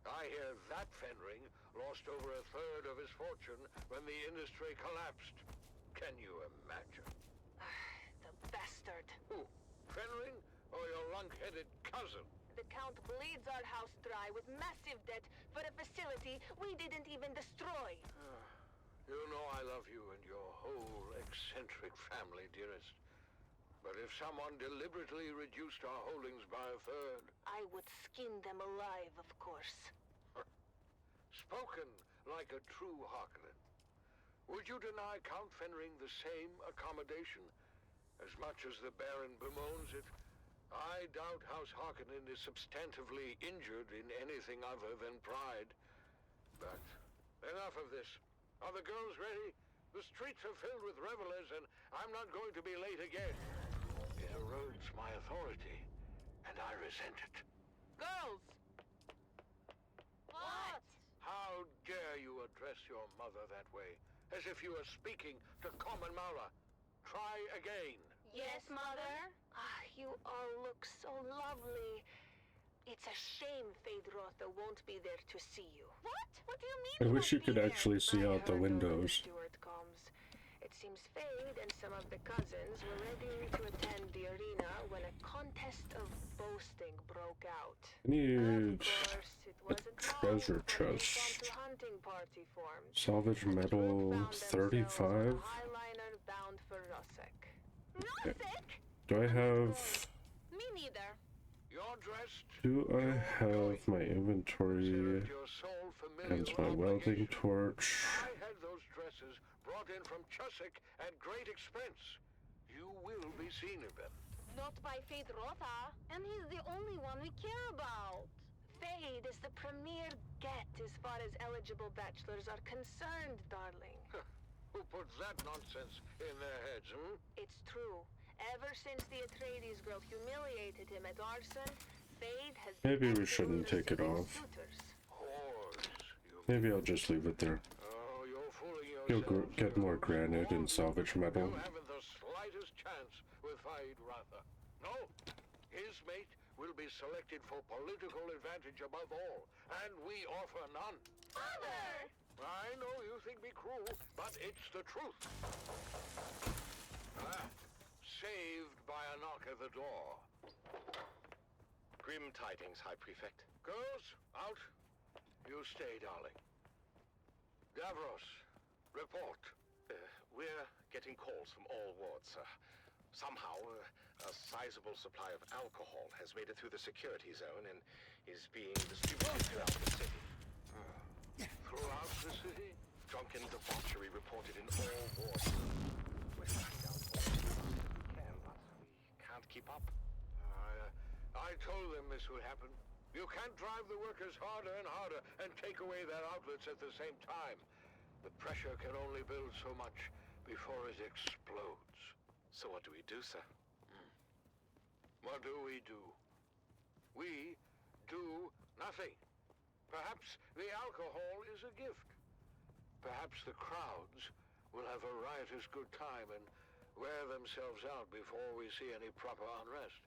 I hear that Fenring lost over a third of his fortune when the industry collapsed. Can you imagine? The bastard. Who? Fenring or your lunk-headed cousin? The Count bleeds our house dry with massive debt for a facility we didn't even destroy. You know I love you and your whole eccentric family, dearest. But if someone deliberately reduced our holdings by a third... I would skin them alive, of course. Spoken like a true Harkonnen. Would you deny Count Fenring the same accommodation? As much as the Baron bemoans it, I doubt House Harkonnen is substantively injured in anything other than pride. But enough of this. Are the girls ready? The streets are filled with revelers, and I'm not going to be late again. It erodes my authority, and I resent it. Girls! What? How dare you address your mother that way, as if you were speaking to common Mara? Try again. Yes, Mother? You all look so lovely. It's a shame Feyd-Rautha won't be there to see you. What? What do you mean? I wish you could actually see out the windows. Steward comes. It seems Feyd and some of the cousins were ready to attend the arena when a contest of boasting broke out. I need Of course, it wasn't treasure long before an chest. impromptu hunting party formed. Salvage metal 35. Highliner bound for Rosek. Okay. Do I have... Me neither. You're dressed. Do I have my inventory and my welding torch? I had those dresses brought in from Chusik at great expense. You will be seen in them. Not by Feyd-Rautha. And he's the only one we care about. Feyd is the premier get as far as eligible bachelors are concerned, darling. Who put that nonsense in their heads, hmm? It's true. Ever since the Atreides girl humiliated him at arson, Feyd has Maybe we shouldn't take it off. Maybe I'll just leave it there. Oh, you're fooling You'll yourself. get more granite and salvage metal. You haven't the slightest chance with Feyd-Rautha. No, his mate will be selected for political advantage above all, and we offer none. Father! I know you think me cruel, but it's the truth. Saved by a knock at the door. Grim tidings, High Prefect. Girls, out. You stay, darling. Davros, report. We're getting calls from all wards, sir. Somehow, a sizable supply of alcohol has made it through the security zone and is being distributed throughout the city. Throughout the city? Drunken debauchery reported in all wards. We're trying out all we can, but we can't keep up. I told them this would happen. You can't drive the workers harder and harder and take away their outlets at the same time. The pressure can only build so much before it explodes. So what do we do, sir? What do we do? we do nothing. Perhaps the alcohol is a gift. Perhaps the crowds will have a riotous good time and wear themselves out before we see any proper unrest.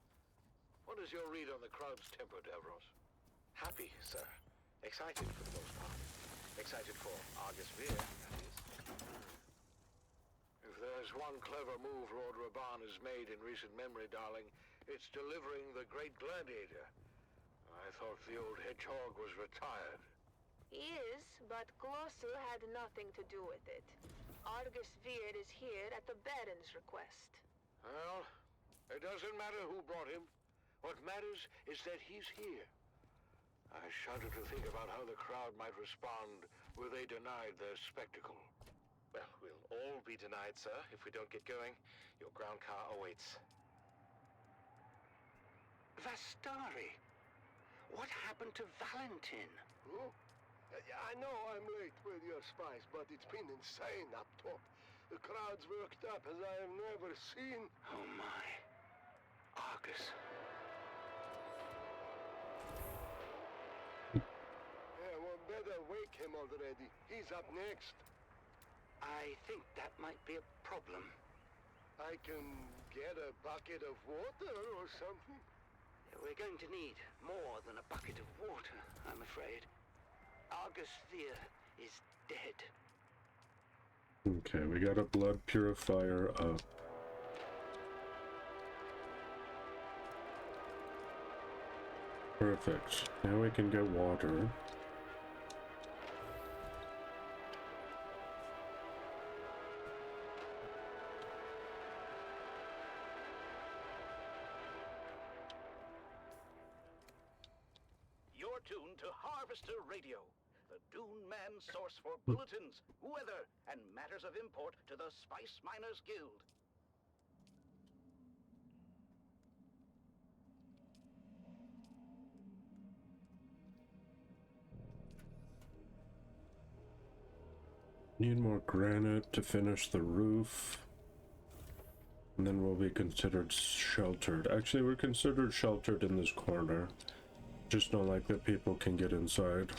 What is your read on the crowd's temper, Davros? Happy, sir. Excited for the most part. Excited for Argus Veer, that is. If there's one clever move Lord Raban has made in recent memory, darling, it's delivering the great gladiator. I thought the old hedgehog was retired. He is, but Glossu had nothing to do with it. Argus Veer is here at the Baron's request. Well, it doesn't matter who brought him. What matters is that he's here. I shudder to think about how the crowd might respond were they denied their spectacle. Well, we'll all be denied, sir, if we don't get going. Your ground car awaits. Vastari! What happened to Valentin? Oh? I know I'm late with your spice, but it's been insane up top. The crowd's worked up as I have never seen. Oh my. Argus. Yeah, well, better wake him already. He's up next. I think that might be a problem. I can get a bucket of water or something. We're going to need more than a bucket of water, I'm afraid. Argus Veer is dead. Okay, we got a blood purifier up. Perfect. Now we can get water. You're tuned to Harvester Radio, the Dune Man source for bulletins, weather, and matters of import to the Spice Miners Guild. Need more granite to finish the roof. And then we'll be considered sheltered. Actually, we're considered sheltered in this corner. Just don't like that people can get inside.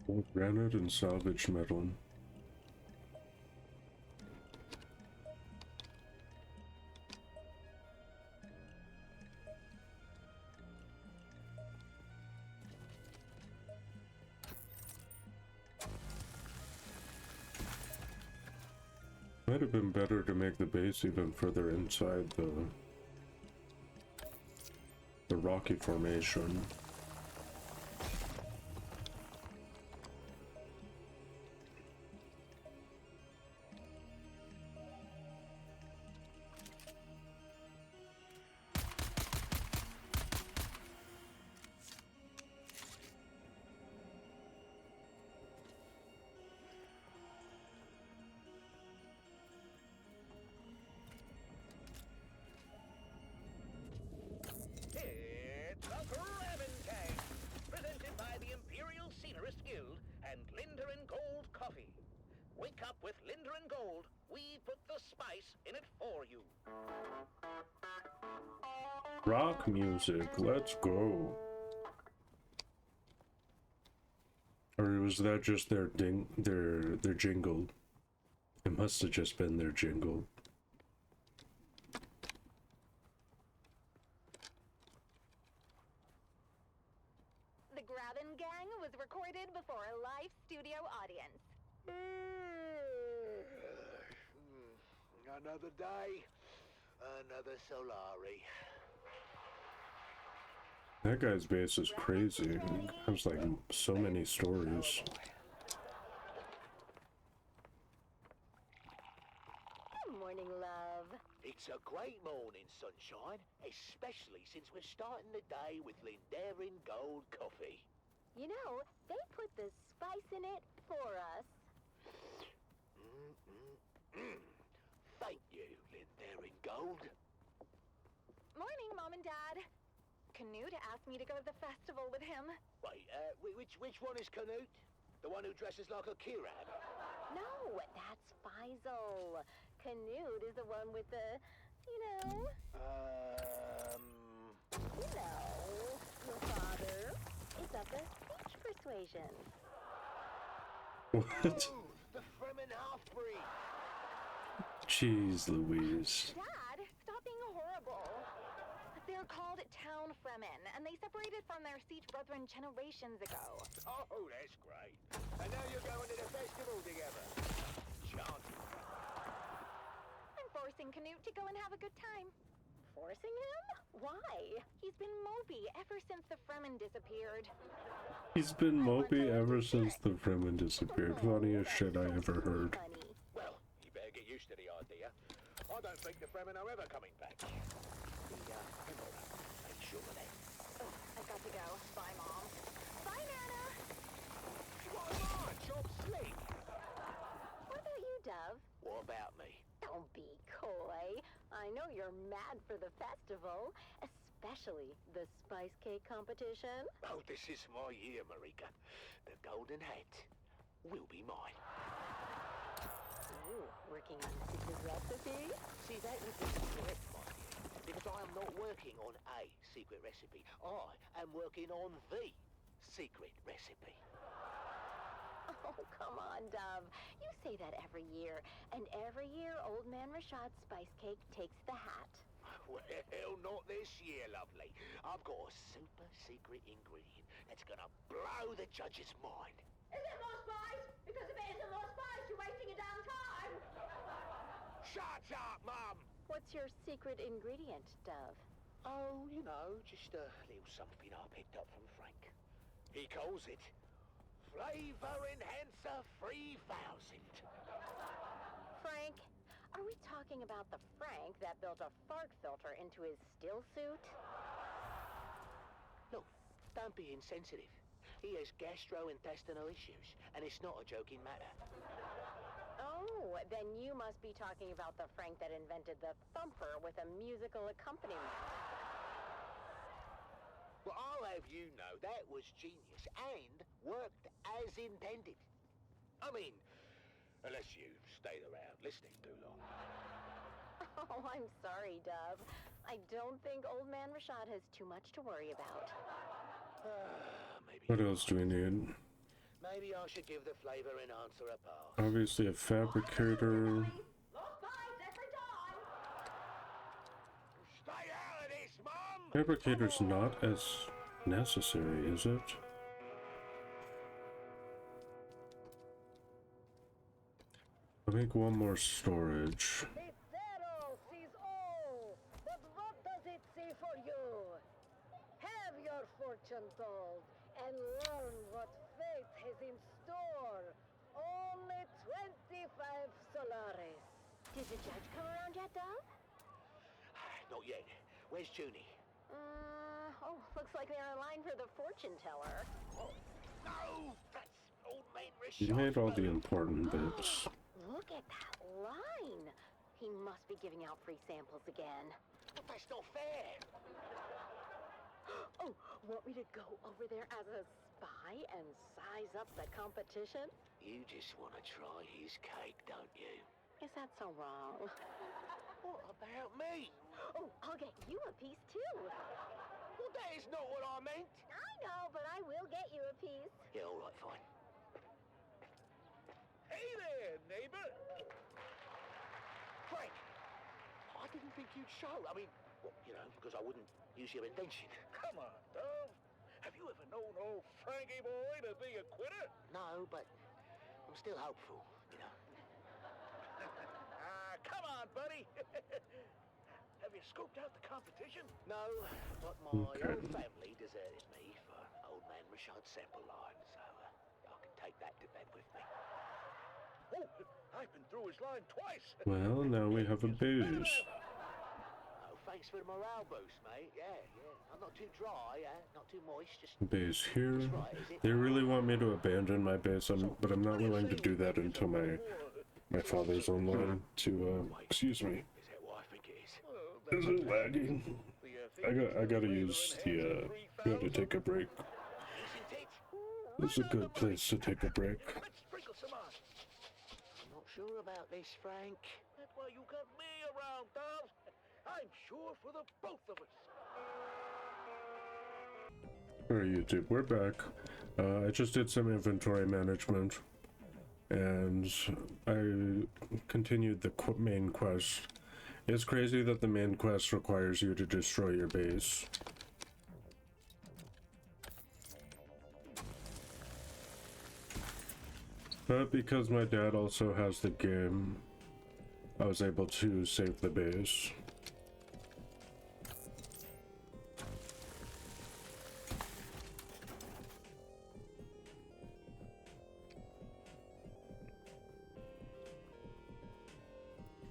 More granite and salvage metal. Might have been better to make the base even further inside the rocky formation. Rock music, let's go. Or was that just their their jingle? It must have just been their jingle. The Grabbin' Gang was recorded before a live studio audience. Another day, another Solari. That guy's base is crazy. It has like so many stories. Good morning, love. It's a great morning, sunshine, especially since we're starting the day with Lindarin Gold coffee. You know, they put the spice in it for us. Thank you, Lindarin Gold. Morning, Mom and Dad. Canute asked me to go to the festival with him. Wait, which one is Canute? The one who dresses like a Kirab? No, that's Faisal. Canute is the one with the, you know... You know, your father is of the speech persuasion. What? Oh, the Fremen half-breed. Jeez Louise. Dad, stop being horrible. They're called Town Fremen, and they separated from their siege brethren generations ago. Oh, that's great. And now you're going to the festival together. Chanting. I'm forcing Canute to go and have a good time. Forcing him? Why? He's been mopey ever since the Fremen disappeared. He's been mopey ever since the Fremen disappeared. Funniest shit I ever heard. Well, you better get used to the idea. I don't think the Fremen are ever coming back. Make sure of that. Oh, I've got to go. Bye, Mom. Bye, Nana. What am I, Job Slick? What about you, Dove? What about me? Don't be coy. I know you're mad for the festival, especially the spice cake competition. Oh, this is my year, Marika. The golden hat will be mine. Ooh, working on a secret recipe? See, that would be correct, my dear. Because I am not working on a secret recipe. I am working on the secret recipe. Oh, come on, Dove. You say that every year. And every year, Old Man Rashad's spice cake takes the hat. Well, not this year, lovely. I've got a super secret ingredient that's gonna blow the judge's mind. Is it more spice? Because if it isn't more spice, you're wasting your damn time. Shut up, Mum! What's your secret ingredient, Dove? Oh, you know, just a little something I picked up from Frank. He calls it Flavor Enhancer 3000. Frank? Are we talking about the Frank that built a fart filter into his still suit? Look, don't be insensitive. He has gastrointestinal issues, and it's not a joking matter. Oh, then you must be talking about the Frank that invented the thumper with a musical accompaniment. Well, I'll have you know that was genius and worked as intended. I mean, unless you stayed around listening too long. Oh, I'm sorry, Dove. I don't think Old Man Rashad has too much to worry about. What else do we need? Maybe I should give the flavor enhancer a pass. Obviously a fabricator. Stay out of this, Mum! Fabricator's not as necessary, is it? I'll make one more storage. This arrow sees all, but what does it see for you? Have your fortune told and learn what fate has in store. Only 25 Solaris. Did the judge come around yet, Dove? Not yet. Where's Junie? Looks like they're in line for the fortune teller. Oh, no! That's Old Man Rashad. You made all the important bits. Look at that line. He must be giving out free samples again. But that's not fair. Oh, want me to go over there as a spy and size up the competition? You just want to try his cake, don't you? Is that so wrong? What about me? Oh, I'll get you a piece too. Well, that is not what I meant. I know, but I will get you a piece. Yeah, all right, fine. Hey there, neighbor. Frank, I didn't think you'd show. I mean, well, you know, because I wouldn't use your indention. Come on, Dove. Have you ever known old Frankie boy to be a quitter? No, but I'm still hopeful, you know. Come on, buddy. Have you scoped out the competition? No, but my old family deserted me for old man Rashad's sample line, so I can take that to bed with me. Oh, I've been through his line twice. Well, now we have a booze. Oh, thanks for the morale boost, mate. Yeah. I'm not too dry, not too moist, just... Base here. They really want me to abandon my base, but I'm not willing to do that until my father's online to, excuse me. Is that what I think it is? Is it lagging? I gotta use the, gotta take a break. This is a good place to take a break. Let's sprinkle some on. I'm not sure about this, Frank. That's why you got me around, Dove. I'm sure for the both of us. Alright, YouTube, we're back. I just did some inventory management, and I continued the main quest. It's crazy that the main quest requires you to destroy your base. But because my dad also has the game, I was able to save the base.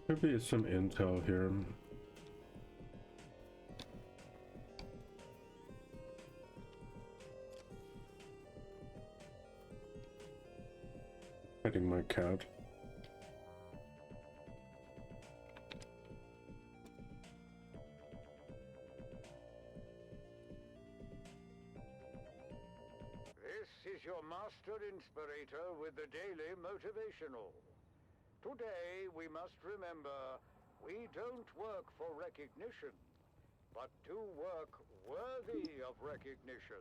Could be some intel here. Petting my cat. This is your master inspirator with the daily motivational. Today we must remember, we don't work for recognition, but do work worthy of recognition.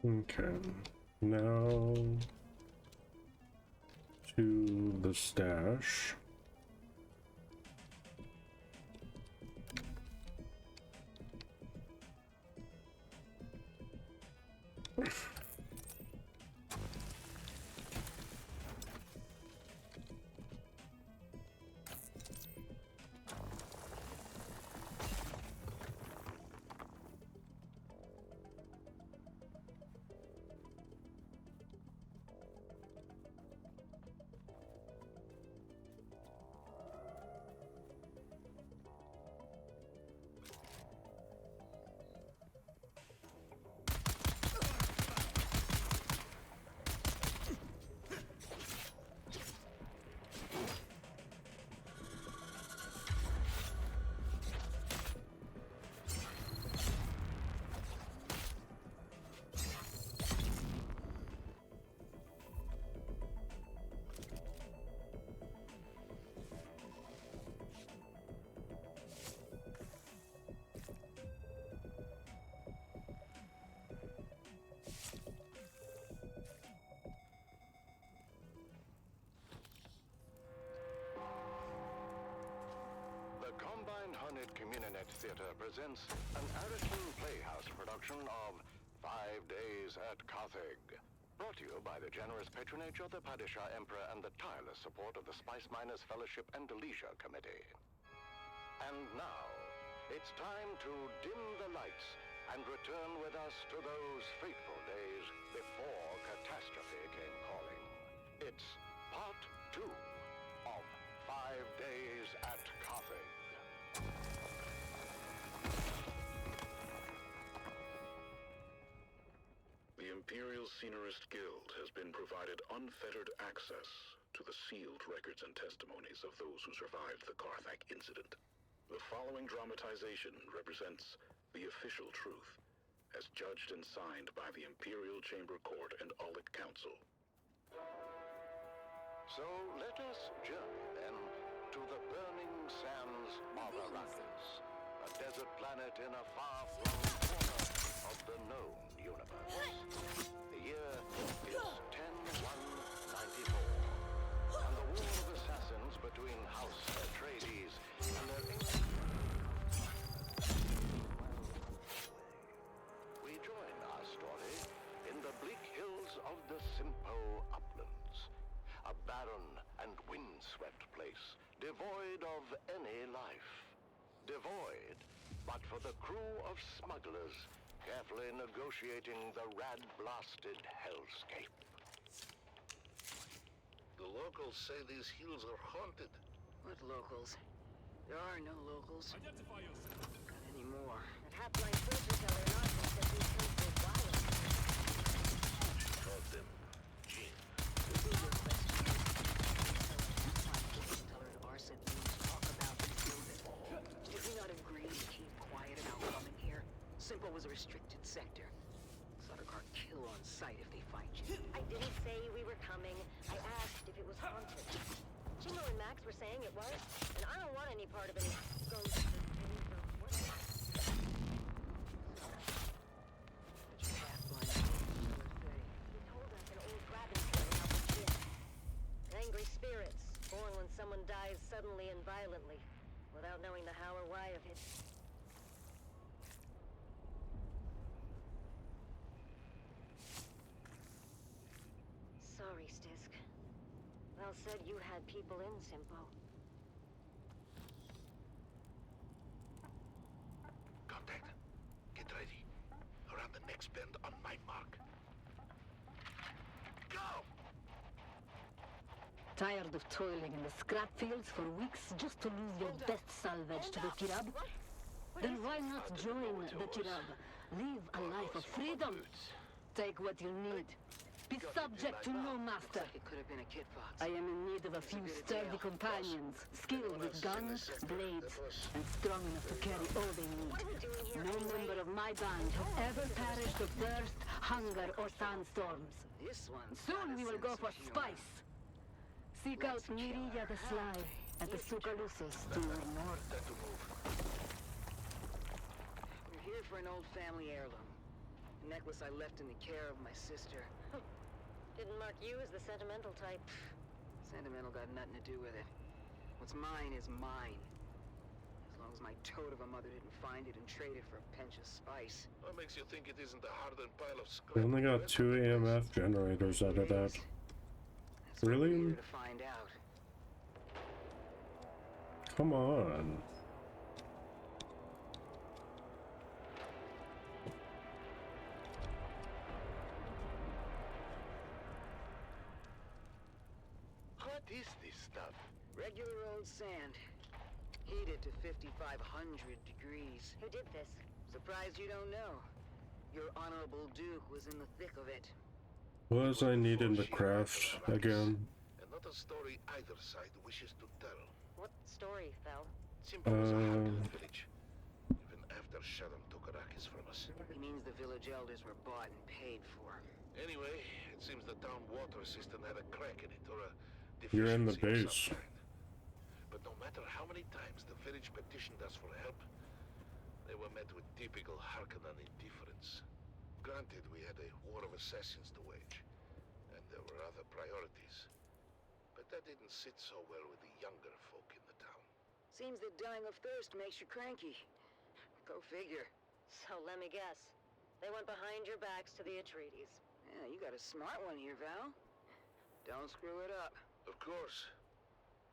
Okay, now to the stash. The Combined Hornet Communinet Theater presents an Ariston Playhouse production of 5 Days at Carthage. Brought to you by the generous patronage of the Padishah Emperor and the tireless support of the Spice Miners Fellowship and Leisure Committee. And now, it's time to dim the lights and return with us to those fateful days before catastrophe came calling. It's part 2 of 5 Days at Carthage. The Imperial Scenarist Guild has been provided unfettered access to the sealed records and testimonies of those who survived the Carthage incident. The following dramatization represents the official truth, as judged and signed by the Imperial Chamber Court and Aulic Council. So let us journey then to the burning sands of Arrakis, a desert planet in a far-flung corner of the known universe. The year is 10-1-94, and the war of assassins between House Atreides and their ancient... We join our story in the bleak hills of the Simpo Uplands, a barren and windswept place, devoid of any life. Devoid, but for the crew of smugglers carefully negotiating the rat-blasted hellscape. The locals say these hills are haunted. What locals? There are no locals. Identify yourself. Not anymore. That half-blind fortune teller in Austin said these things were wild. Taught them Jin. This is your question. Fortune teller in Arson news talk about this building. Did we not agree to keep quiet about coming here? Simple was a restricted sector. Sutter kill on sight if they find you. I didn't say we were coming. I asked if it was haunted. Jingo and Max were saying it was, and I don't want any part of any ghosts or things or whatever. But your half-blind fortune teller say. He told us an old grabbing story about the Jinn. Angry spirits, born when someone dies suddenly and violently, without knowing the how or why of it. Sorry, Stisk. Val said you had people in Simpo. Contact. Get ready. Around the next bend on my mark. Go! Tired of toiling in the scrap fields for weeks just to lose your best salvage to the Tirab? Then why not join the Tirab? Live a life of freedom. Take what you need. Be subject to no master. It could have been a kid fox. I am in need of a few sturdy companions, skilled with guns, blades, and strong enough to carry all they need. No member of my band has ever perished of thirst, hunger, or sandstorms. Soon we will go for spice. Seek out Mirilla the Sly at the Sucalusos to learn more. We're here for an old family heirloom. A necklace I left in the care of my sister. Didn't mark you as the sentimental type. Sentimental got nothing to do with it. What's mine is mine. As long as my toad of a mother didn't find it and trade it for a pinch of spice. What makes you think it isn't a hardened pile of scrap? We only got 2 EMF generators out of that. Really? Here to find out. Come on. What is this stuff? Regular old sand. Heated to 5,500 degrees. Who did this? Surprised you don't know. Your Honorable Duke was in the thick of it. What was I needing to craft again? And not a story either side wishes to tell. What story, Val? Simple was a Harkonnen village. Even after Shaddam took Arrakis from us. He means the village elders were bought and paid for. Anyway, it seems the town water system had a crack in it, or a You're in the deficiency of base. some kind. But no matter how many times the village petitioned us for help, they were met with typical Harkonnen indifference. Granted, we had a war of assassins to wage, and there were other priorities. But that didn't sit so well with the younger folk in the town. Seems that dying of thirst makes you cranky. Go figure. So let me guess. They went behind your backs to the Atreides. Yeah, you got a smart one here, Val. Don't screw it up. Of course.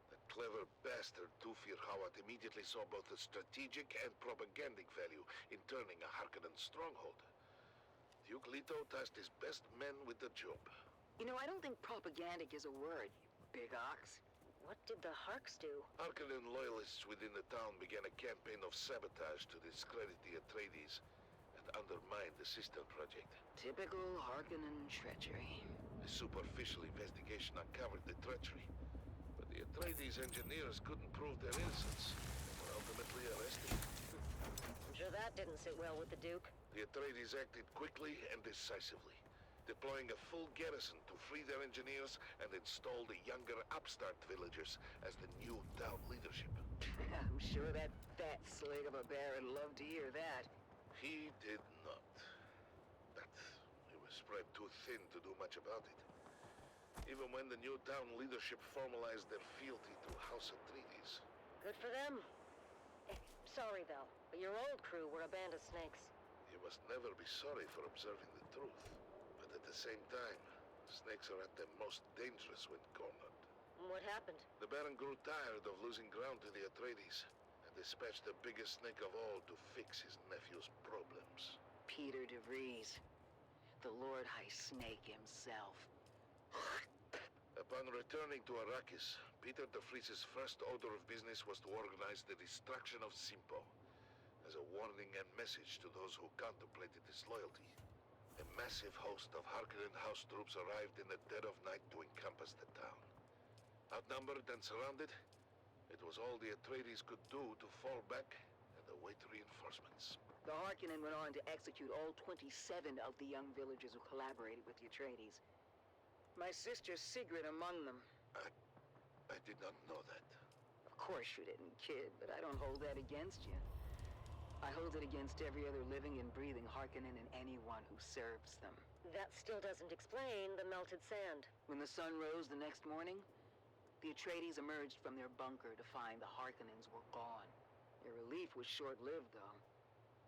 That clever bastard Dufir Hawat immediately saw both the strategic and propagandic value in turning a Harkonnen stronghold. Duke Leto tasked his best men with the job. You know, I don't think propagandic is a word, you big ox. What did the Harks do? Harkonnen loyalists within the town began a campaign of sabotage to discredit the Atreides and undermine the Sister Project. Typical Harkonnen treachery. A superficial investigation uncovered the treachery, but the Atreides engineers couldn't prove their innocence and were ultimately arrested. I'm sure that didn't sit well with the Duke. The Atreides acted quickly and decisively, deploying a full garrison to free their engineers and install the younger upstart villagers as the new town leadership. I'm sure that fat slig of a bear would love to hear that. He did not. But he was spread too thin to do much about it. Even when the new town leadership formalized their fealty to House Atreides. Good for them. Sorry, though, but your old crew were a band of snakes. You must never be sorry for observing the truth. But at the same time, snakes are at their most dangerous when cornered. What happened? The Baron grew tired of losing ground to the Atreides, and dispatched the biggest snake of all to fix his nephew's problems. Peter de Vries, the Lord High Snake himself. Upon returning to Arrakis, Peter de Vries' first order of business was to organize the destruction of Simpo, as a warning and message to those who contemplated disloyalty. A massive host of Harkonnen house troops arrived in the dead of night to encompass the town. Outnumbered and surrounded, it was all the Atreides could do to fall back and await reinforcements. The Harkonnen went on to execute all 27 of the young villagers who collaborated with the Atreides. My sister Sigrid among them. I did not know that. Of course you didn't, kid, but I don't hold that against you. I hold it against every other living and breathing Harkonnen and anyone who serves them. That still doesn't explain the melted sand. When the sun rose the next morning, the Atreides emerged from their bunker to find the Harkonnens were gone. Their relief was short-lived, though,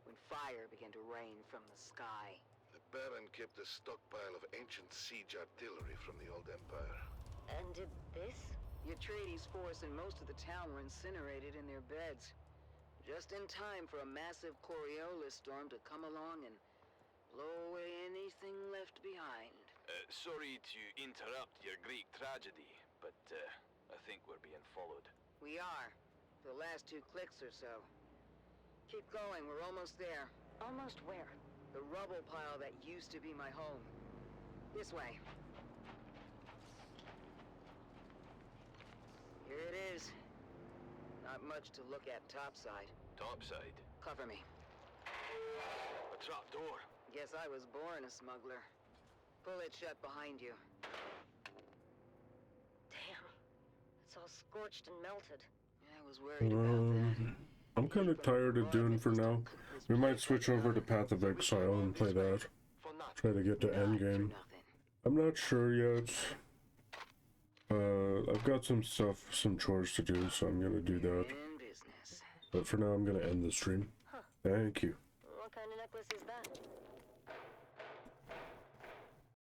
when fire began to rain from the sky. The Baron kept a stockpile of ancient siege artillery from the old Empire. And did this? The Atreides force and most of the town were incinerated in their beds. Just in time for a massive Coriolis storm to come along and blow away anything left behind. Sorry to interrupt your Greek tragedy, but I think we're being followed. We are. For the last 2 clicks or so. Keep going, we're almost there. Almost where? The rubble pile that used to be my home. This way. Here it is. Not much to look at topside. Topside? Cover me. A trapdoor. Guess I was born a smuggler. Pull it shut behind you. Damn. It's all scorched and melted. I was worried about that. I'm kind of tired of Dune for now. We might switch over to Path of Exile and play that. Try to get to endgame. I'm not sure yet. I've got some chores to do, so I'm gonna do that. But for now, I'm gonna end the stream. Thank you. What kind of necklace is that?